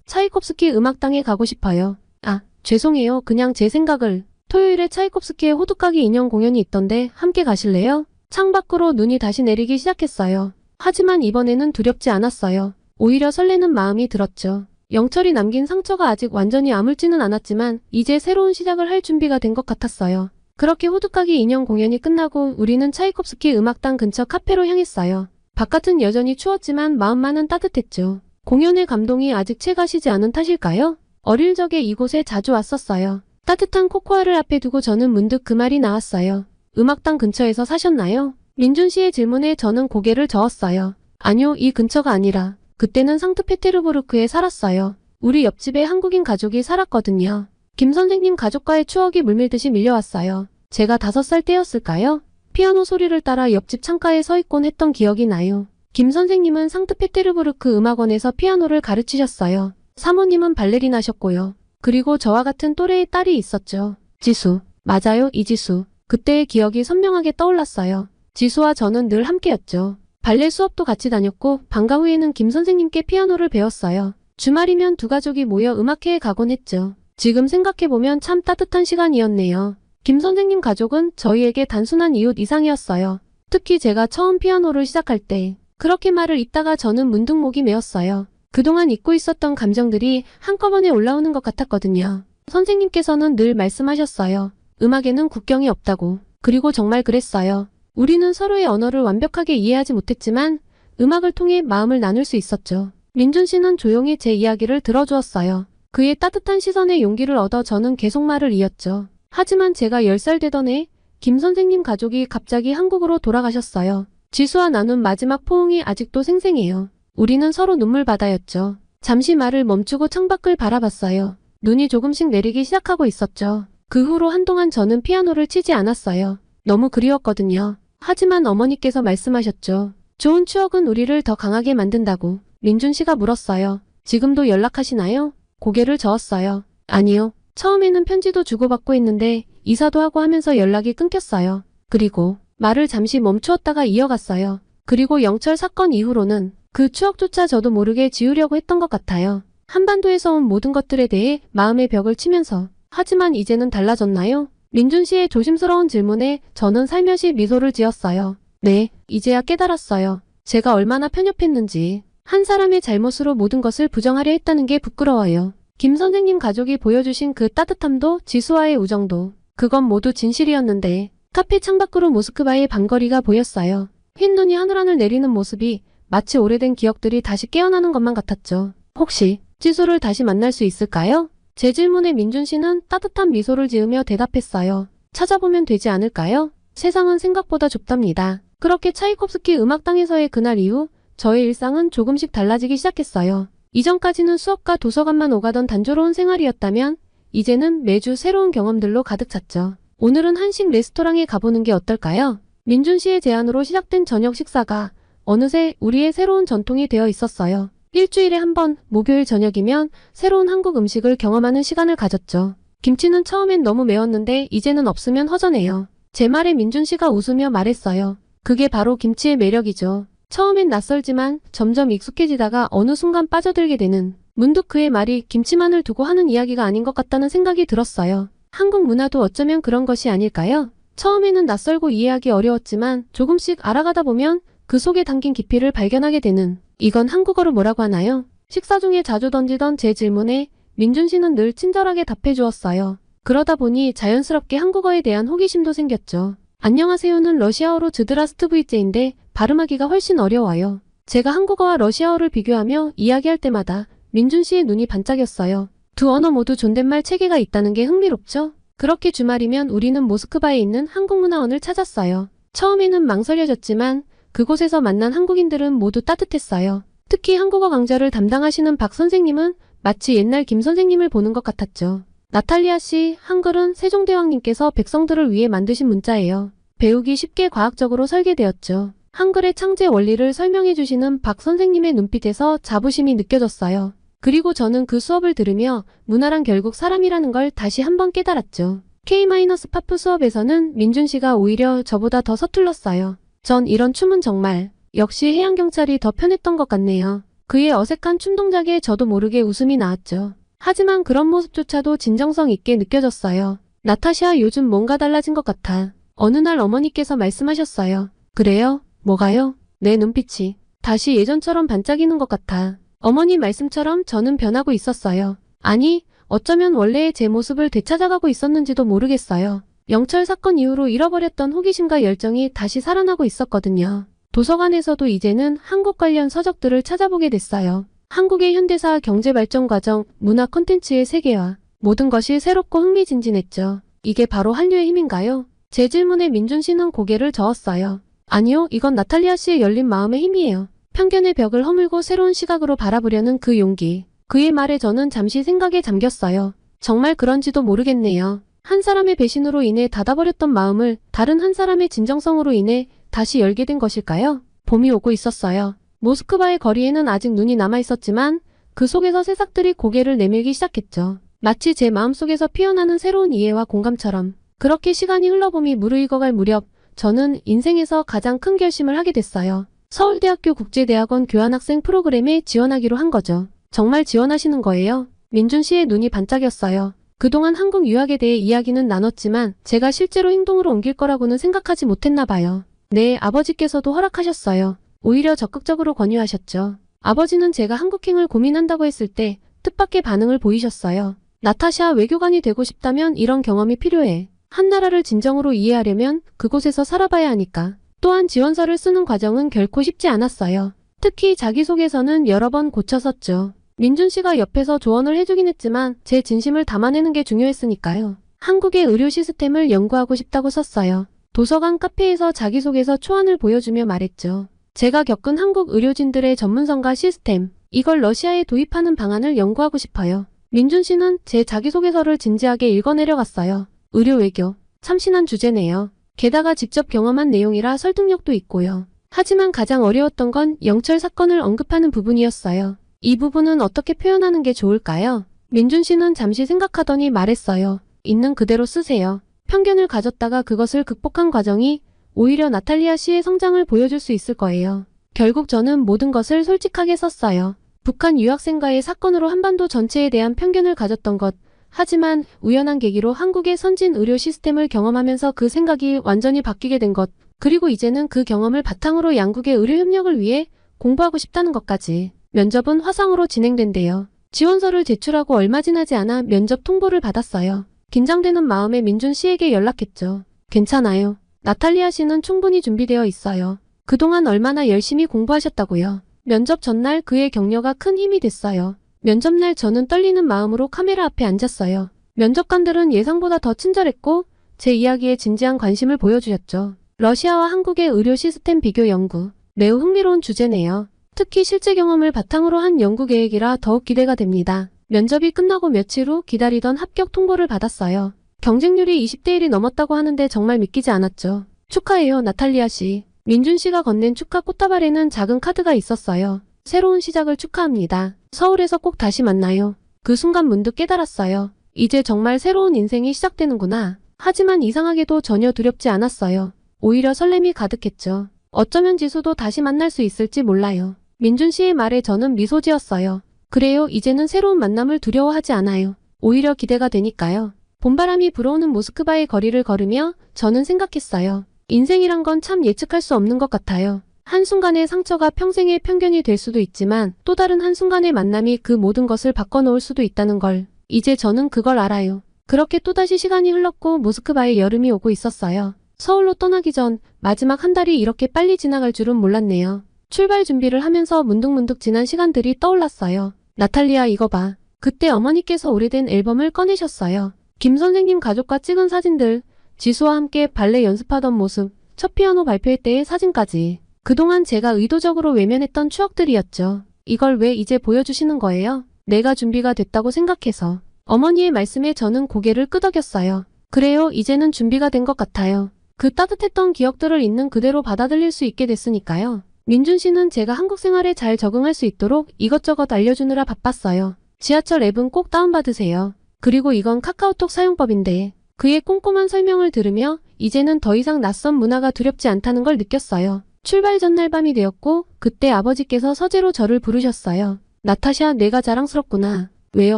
차이콥스키 음악당에 가고 싶어요. 아, 죄송해요. 그냥 제 생각을. 토요일에 차이콥스키의 호두까기 인형 공연이 있던데 함께 가실래요? 창밖으로 눈이 다시 내리기 시작했어요. 하지만 이번에는 두렵지 않았어요. 오히려 설레는 마음이 들었죠. 영철이 남긴 상처가 아직 완전히 아물지는 않았지만 이제 새로운 시작을 할 준비가 된 것 같았어요. 그렇게 호두까기 인형 공연이 끝나고 우리는 차이콥스키 음악당 근처 카페로 향했어요. 바깥은 여전히 추웠지만 마음만은 따뜻했죠. 공연의 감동이 아직 채 가시지 않은 탓일까요? 어릴 적에 이곳에 자주 왔었어요. 따뜻한 코코아를 앞에 두고 저는 문득 그 말이 나왔어요. 음악당 근처에서 사셨나요? 민준 씨의 질문에 저는 고개를 저었어요. 아니요, 이 근처가 아니라 그때는 상트페테르부르크에 살았어요. 우리 옆집에 한국인 가족이 살았거든요. 김 선생님 가족과의 추억이 물밀듯이 밀려왔어요. 제가 5살 때였을까요? 피아노 소리를 따라 옆집 창가에 서 있곤 했던 기억이 나요. 김 선생님은 상트페테르부르크 음악원에서 피아노를 가르치셨어요. 사모님은 발레리나셨고요. 그리고 저와 같은 또래의 딸이 있었죠. 지수. 맞아요, 이지수. 그때의 기억이 선명하게 떠올랐어요. 지수와 저는 늘 함께였죠. 발레 수업도 같이 다녔고 방과 후에는 김 선생님께 피아노를 배웠어요. 주말이면 두 가족이 모여 음악회에 가곤 했죠. 지금 생각해보면 참 따뜻한 시간이었네요. 김 선생님 가족은 저희에게 단순한 이웃 이상이었어요. 특히 제가 처음 피아노를 시작할 때 그렇게 말을 잇다가 저는 문득 목이 메었어요. 그동안 잊고 있었던 감정들이 한꺼번에 올라오는 것 같았거든요. 선생님께서는 늘 말씀하셨어요. 음악에는 국경이 없다고. 그리고 정말 그랬어요. 우리는 서로의 언어를 완벽하게 이해하지 못했지만 음악을 통해 마음을 나눌 수 있었죠. 민준 씨는 조용히 제 이야기를 들어주었어요. 그의 따뜻한 시선에 용기를 얻어 저는 계속 말을 이었죠. 하지만 제가 10살 되던 해 김 선생님 가족이 갑자기 한국으로 돌아가셨어요. 지수와 나눈 마지막 포옹이 아직도 생생해요. 우리는 서로 눈물바다였죠. 잠시 말을 멈추고 창밖을 바라봤어요. 눈이 조금씩 내리기 시작하고 있었죠. 그 후로 한동안 저는 피아노를 치지 않았어요. 너무 그리웠거든요. 하지만 어머니께서 말씀하셨죠. 좋은 추억은 우리를 더 강하게 만든다고. 민준 씨가 물었어요. 지금도 연락하시나요? 고개를 저었어요. 아니요. 처음에는 편지도 주고받고 했는데 이사도 하고 하면서 연락이 끊겼어요. 그리고 말을 잠시 멈추었다가 이어갔어요. 그리고 영철 사건 이후로는 그 추억조차 저도 모르게 지우려고 했던 것 같아요. 한반도에서 온 모든 것들에 대해 마음의 벽을 치면서. 하지만 이제는 달라졌나요? 민준 씨의 조심스러운 질문에 저는 살며시 미소를 지었어요. 네, 이제야 깨달았어요. 제가 얼마나 편협했는지. 한 사람의 잘못으로 모든 것을 부정하려 했다는 게 부끄러워요. 김 선생님 가족이 보여주신 그 따뜻함도 지수와의 우정도 그건 모두 진실이었는데 카페 창밖으로 모스크바의 밤거리가 보였어요. 흰 눈이 하늘하늘 내리는 모습이 마치 오래된 기억들이 다시 깨어나는 것만 같았죠. 혹시 지수를 다시 만날 수 있을까요? 제 질문에 민준 씨는 따뜻한 미소를 지으며 대답했어요. 찾아보면 되지 않을까요? 세상은 생각보다 좁답니다. 그렇게 차이콥스키 음악당에서의 그날 이후 저의 일상은 조금씩 달라지기 시작했어요. 이전까지는 수업과 도서관만 오가던 단조로운 생활이었다면 이제는 매주 새로운 경험들로 가득 찼죠. 오늘은 한식 레스토랑에 가보는 게 어떨까요? 민준 씨의 제안으로 시작된 저녁 식사가 어느새 우리의 새로운 전통이 되어 있었어요. 일주일에 한 번 목요일 저녁이면 새로운 한국 음식을 경험하는 시간을 가졌죠. 김치는 처음엔 너무 매웠는데 이제는 없으면 허전해요. 제 말에 민준 씨가 웃으며 말했어요. 그게 바로 김치의 매력이죠. 처음엔 낯설지만 점점 익숙해지다가 어느 순간 빠져들게 되는, 문득 그의 말이 김치만을 두고 하는 이야기가 아닌 것 같다는 생각이 들었어요. 한국 문화도 어쩌면 그런 것이 아닐까요? 처음에는 낯설고 이해하기 어려웠지만 조금씩 알아가다 보면 그 속에 담긴 깊이를 발견하게 되는, 이건 한국어로 뭐라고 하나요? 식사 중에 자주 던지던 제 질문에 민준 씨는 늘 친절하게 답해 주었어요. 그러다 보니 자연스럽게 한국어에 대한 호기심도 생겼죠. 안녕하세요는 러시아어로 즈드라스트브이제인데 발음하기가 훨씬 어려워요. 제가 한국어와 러시아어를 비교하며 이야기할 때마다 민준 씨의 눈이 반짝였어요. 두 언어 모두 존댓말 체계가 있다는 게 흥미롭죠? 그렇게 주말이면 우리는 모스크바에 있는 한국문화원을 찾았어요. 처음에는 망설여졌지만 그곳에서 만난 한국인들은 모두 따뜻했어요. 특히 한국어 강좌를 담당하시는 박 선생님은 마치 옛날 김 선생님을 보는 것 같았죠. 나탈리아 씨, 한글은 세종대왕님께서 백성들을 위해 만드신 문자예요. 배우기 쉽게 과학적으로 설계되었죠. 한글의 창제 원리를 설명해 주시는 박 선생님의 눈빛에서 자부심이 느껴졌어요. 그리고 저는 그 수업을 들으며 문화란 결국 사람이라는 걸 다시 한번 깨달았죠. K-파프 수업에서는 민준 씨가 오히려 저보다 더 서툴렀어요. 전 이런 춤은 정말 역시 해양경찰이 더 편했던 것 같네요. 그의 어색한 춤 동작에 저도 모르게 웃음이 나왔죠. 하지만 그런 모습조차도 진정성 있게 느껴졌어요. 나타샤 요즘 뭔가 달라진 것 같아. 어느 날 어머니께서 말씀하셨어요. 그래요? 뭐가요? 내 눈빛이 다시 예전처럼 반짝이는 것 같아. 어머니 말씀처럼 저는 변하고 있었어요. 아니, 어쩌면 원래의 제 모습을 되찾아가고 있었는지도 모르겠어요. 영철 사건 이후로 잃어버렸던 호기심과 열정이 다시 살아나고 있었거든요. 도서관에서도 이제는 한국 관련 서적들을 찾아보게 됐어요. 한국의 현대사 경제 발전 과정, 문화 콘텐츠의 세계화, 모든 것이 새롭고 흥미진진했죠. 이게 바로 한류의 힘인가요? 제 질문에 민준 씨는 고개를 저었어요. 아니요, 이건 나탈리아 씨의 열린 마음의 힘이에요. 편견의 벽을 허물고 새로운 시각으로 바라보려는 그 용기. 그의 말에 저는 잠시 생각에 잠겼어요. 정말 그런지도 모르겠네요. 한 사람의 배신으로 인해 닫아버렸던 마음을 다른 한 사람의 진정성으로 인해 다시 열게 된 것일까요? 봄이 오고 있었어요. 모스크바의 거리에는 아직 눈이 남아있었지만 그 속에서 새싹들이 고개를 내밀기 시작했죠. 마치 제 마음속에서 피어나는 새로운 이해와 공감처럼. 그렇게 시간이 흘러봄이 무르익어갈 무렵 저는 인생에서 가장 큰 결심을 하게 됐어요. 서울대학교 국제대학원 교환학생 프로그램에 지원하기로 한 거죠. 정말 지원하시는 거예요? 민준 씨의 눈이 반짝였어요. 그동안 한국 유학에 대해 이야기는 나눴지만 제가 실제로 행동으로 옮길 거라고는 생각하지 못했나 봐요. 네, 아버지께서도 허락하셨어요. 오히려 적극적으로 권유하셨죠. 아버지는 제가 한국행을 고민한다고 했을 때 뜻밖의 반응을 보이셨어요. 나타샤, 외교관이 되고 싶다면 이런 경험이 필요해. 한 나라를 진정으로 이해하려면 그곳에서 살아봐야 하니까. 또한 지원서를 쓰는 과정은 결코 쉽지 않았어요. 특히 자기소개서는 여러 번 고쳐섰죠. 민준 씨가 옆에서 조언을 해주긴 했지만 제 진심을 담아내는 게 중요했으니까요. 한국의 의료 시스템을 연구하고 싶다고 썼어요. 도서관 카페에서 자기소개서 초안을 보여주며 말했죠. 제가 겪은 한국 의료진들의 전문성과 시스템, 이걸 러시아에 도입하는 방안을 연구하고 싶어요. 민준 씨는 제 자기소개서를 진지하게 읽어내려갔어요. 의료 외교, 참신한 주제네요. 게다가 직접 경험한 내용이라 설득력도 있고요. 하지만 가장 어려웠던 건 영철 사건을 언급하는 부분이었어요. 이 부분은 어떻게 표현하는 게 좋을까요? 민준 씨는 잠시 생각하더니 말했어요. 있는 그대로 쓰세요. 편견을 가졌다가 그것을 극복한 과정이 오히려 나탈리아 씨의 성장을 보여줄 수 있을 거예요. 결국 저는 모든 것을 솔직하게 썼어요. 북한 유학생과의 사건으로 한반도 전체에 대한 편견을 가졌던 것, 하지만 우연한 계기로 한국의 선진 의료 시스템을 경험하면서 그 생각이 완전히 바뀌게 된 것, 그리고 이제는 그 경험을 바탕으로 양국의 의료 협력을 위해 공부하고 싶다는 것까지. 면접은 화상으로 진행된대요. 지원서를 제출하고 얼마 지나지 않아 면접 통보를 받았어요. 긴장되는 마음에 민준 씨에게 연락했죠. 괜찮아요. 나탈리아 씨는 충분히 준비되어 있어요. 그동안 얼마나 열심히 공부하셨다고요. 면접 전날 그의 격려가 큰 힘이 됐어요. 면접날 저는 떨리는 마음으로 카메라 앞에 앉았어요. 면접관들은 예상보다 더 친절했고 제 이야기에 진지한 관심을 보여주셨죠. 러시아와 한국의 의료 시스템 비교 연구. 매우 흥미로운 주제네요. 특히 실제 경험을 바탕으로 한 연구 계획이라 더욱 기대가 됩니다. 면접이 끝나고 며칠 후 기다리던 합격 통보를 받았어요. 경쟁률이 20대 1이 넘었다고 하는데 정말 믿기지 않았죠. 축하해요, 나탈리아 씨. 민준 씨가 건넨 축하 꽃다발에는 작은 카드가 있었어요. 새로운 시작을 축하합니다. 서울에서 꼭 다시 만나요. 그 순간 문득 깨달았어요. 이제 정말 새로운 인생이 시작되는구나. 하지만 이상하게도 전혀 두렵지 않았어요. 오히려 설렘이 가득했죠. 어쩌면 지수도 다시 만날 수 있을지 몰라요. 민준 씨의 말에 저는 미소 지었어요. 그래요, 이제는 새로운 만남을 두려워하지 않아요. 오히려 기대가 되니까요. 봄바람이 불어오는 모스크바의 거리를 걸으며 저는 생각했어요. 인생이란 건 참 예측할 수 없는 것 같아요. 한순간의 상처가 평생의 편견이 될 수도 있지만 또 다른 한순간의 만남이 그 모든 것을 바꿔놓을 수도 있다는 걸. 이제 저는 그걸 알아요. 그렇게 또다시 시간이 흘렀고 모스크바에 여름이 오고 있었어요. 서울로 떠나기 전 마지막 한 달이 이렇게 빨리 지나갈 줄은 몰랐네요. 출발 준비를 하면서 문득문득 지난 시간들이 떠올랐어요. 나탈리아, 이거 봐. 그때 어머니께서 오래된 앨범을 꺼내셨어요. 김 선생님 가족과 찍은 사진들, 지수와 함께 발레 연습하던 모습, 첫 피아노 발표회 때의 사진까지. 그동안 제가 의도적으로 외면했던 추억들이었죠. 이걸 왜 이제 보여주시는 거예요? 내가 준비가 됐다고 생각해서. 어머니의 말씀에 저는 고개를 끄덕였어요. 그래요, 이제는 준비가 된 것 같아요. 그 따뜻했던 기억들을 있는 그대로 받아들일 수 있게 됐으니까요. 민준 씨는 제가 한국 생활에 잘 적응할 수 있도록 이것저것 알려주느라 바빴어요. 지하철 앱은 꼭 다운받으세요. 그리고 이건 카카오톡 사용법인데. 그의 꼼꼼한 설명을 들으며 이제는 더 이상 낯선 문화가 두렵지 않다는 걸 느꼈어요. 출발 전날 밤이 되었고 그때 아버지께서 서재로 저를 부르셨어요. 나타샤, 내가 자랑스럽구나. 왜요,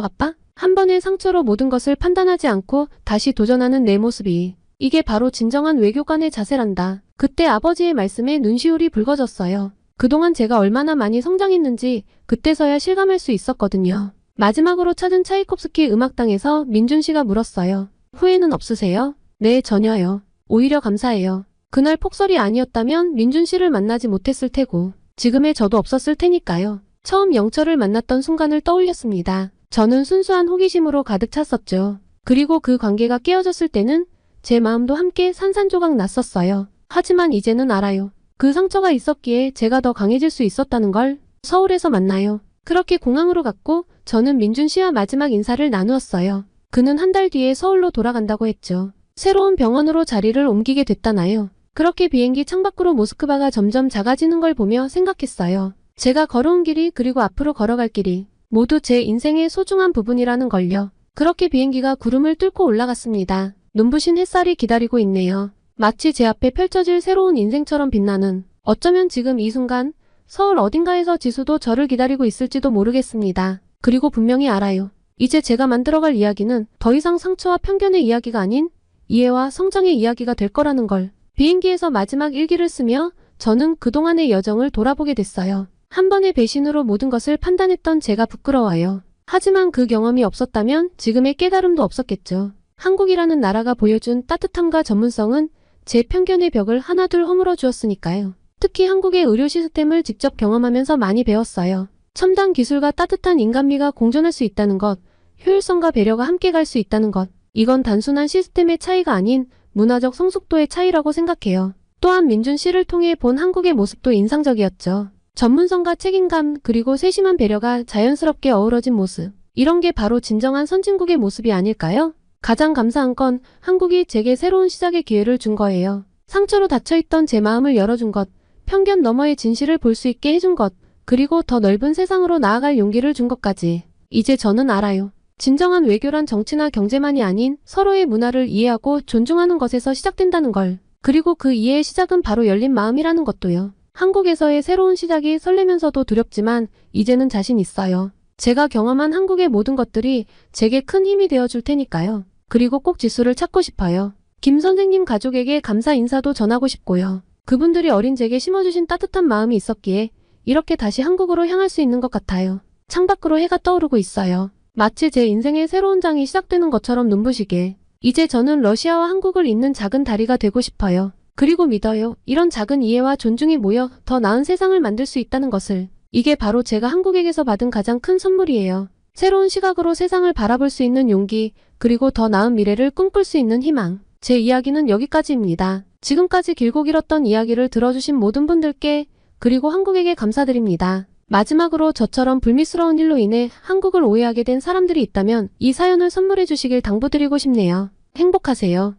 아빠? 한 번의 상처로 모든 것을 판단하지 않고 다시 도전하는 내 모습이. 이게 바로 진정한 외교관의 자세란다. 그때 아버지의 말씀에 눈시울이 붉어졌어요. 그동안 제가 얼마나 많이 성장했는지 그때서야 실감할 수 있었거든요. 마지막으로 찾은 차이콥스키 음악당에서 민준 씨가 물었어요. 후회는 없으세요? 네, 전혀요. 오히려 감사해요. 그날 폭설이 아니었다면 민준 씨를 만나지 못했을 테고 지금의 저도 없었을 테니까요. 처음 영철을 만났던 순간을 떠올렸습니다. 저는 순수한 호기심으로 가득 찼었죠. 그리고 그 관계가 깨어졌을 때는 제 마음도 함께 산산조각 났었어요. 하지만 이제는 알아요. 그 상처가 있었기에 제가 더 강해질 수 있었다는 걸. 서울에서 만나요. 그렇게 공항으로 갔고 저는 민준 씨와 마지막 인사를 나누었어요. 그는 한 달 뒤에 서울로 돌아간다고 했죠. 새로운 병원으로 자리를 옮기게 됐다나요. 그렇게 비행기 창밖으로 모스크바가 점점 작아지는 걸 보며 생각했어요. 제가 걸어온 길이 그리고 앞으로 걸어갈 길이 모두 제 인생의 소중한 부분이라는 걸요. 그렇게 비행기가 구름을 뚫고 올라갔습니다. 눈부신 햇살이 기다리고 있네요. 마치 제 앞에 펼쳐질 새로운 인생처럼 빛나는. 어쩌면 지금 이 순간 서울 어딘가에서 지수도 저를 기다리고 있을지도 모르겠습니다. 그리고 분명히 알아요. 이제 제가 만들어갈 이야기는 더 이상 상처와 편견의 이야기가 아닌 이해와 성장의 이야기가 될 거라는 걸. 비행기에서 마지막 일기를 쓰며 저는 그동안의 여정을 돌아보게 됐어요. 한 번의 배신으로 모든 것을 판단했던 제가 부끄러워요. 하지만 그 경험이 없었다면 지금의 깨달음도 없었겠죠. 한국이라는 나라가 보여준 따뜻함과 전문성은 제 편견의 벽을 하나둘 허물어 주었으니까요. 특히 한국의 의료 시스템을 직접 경험하면서 많이 배웠어요. 첨단 기술과 따뜻한 인간미가 공존할 수 있다는 것, 효율성과 배려가 함께 갈 수 있다는 것. 이건 단순한 시스템의 차이가 아닌 문화적 성숙도의 차이라고 생각해요. 또한 민준 씨를 통해 본 한국의 모습도 인상적이었죠. 전문성과 책임감 그리고 세심한 배려가 자연스럽게 어우러진 모습. 이런 게 바로 진정한 선진국의 모습이 아닐까요? 가장 감사한 건 한국이 제게 새로운 시작의 기회를 준 거예요. 상처로 닫혀있던 제 마음을 열어준 것, 편견 너머의 진실을 볼 수 있게 해준 것, 그리고 더 넓은 세상으로 나아갈 용기를 준 것까지. 이제 저는 알아요. 진정한 외교란 정치나 경제만이 아닌 서로의 문화를 이해하고 존중하는 것에서 시작된다는 걸. 그리고 그 이해의 시작은 바로 열린 마음이라는 것도요. 한국에서의 새로운 시작이 설레면서도 두렵지만 이제는 자신 있어요. 제가 경험한 한국의 모든 것들이 제게 큰 힘이 되어줄 테니까요. 그리고 꼭 지수를 찾고 싶어요. 김 선생님 가족에게 감사 인사도 전하고 싶고요. 그분들이 어린 제게 심어주신 따뜻한 마음이 있었기에 이렇게 다시 한국으로 향할 수 있는 것 같아요. 창밖으로 해가 떠오르고 있어요. 마치 제 인생의 새로운 장이 시작되는 것처럼 눈부시게. 이제 저는 러시아와 한국을 잇는 작은 다리가 되고 싶어요. 그리고 믿어요. 이런 작은 이해와 존중이 모여 더 나은 세상을 만들 수 있다는 것을. 이게 바로 제가 한국에게서 받은 가장 큰 선물이에요. 새로운 시각으로 세상을 바라볼 수 있는 용기, 그리고 더 나은 미래를 꿈꿀 수 있는 희망. 제 이야기는 여기까지입니다. 지금까지 길고 길었던 이야기를 들어주신 모든 분들께, 그리고 한국에게 감사드립니다. 마지막으로 저처럼 불미스러운 일로 인해 한국을 오해하게 된 사람들이 있다면 이 사연을 선물해 주시길 당부드리고 싶네요. 행복하세요.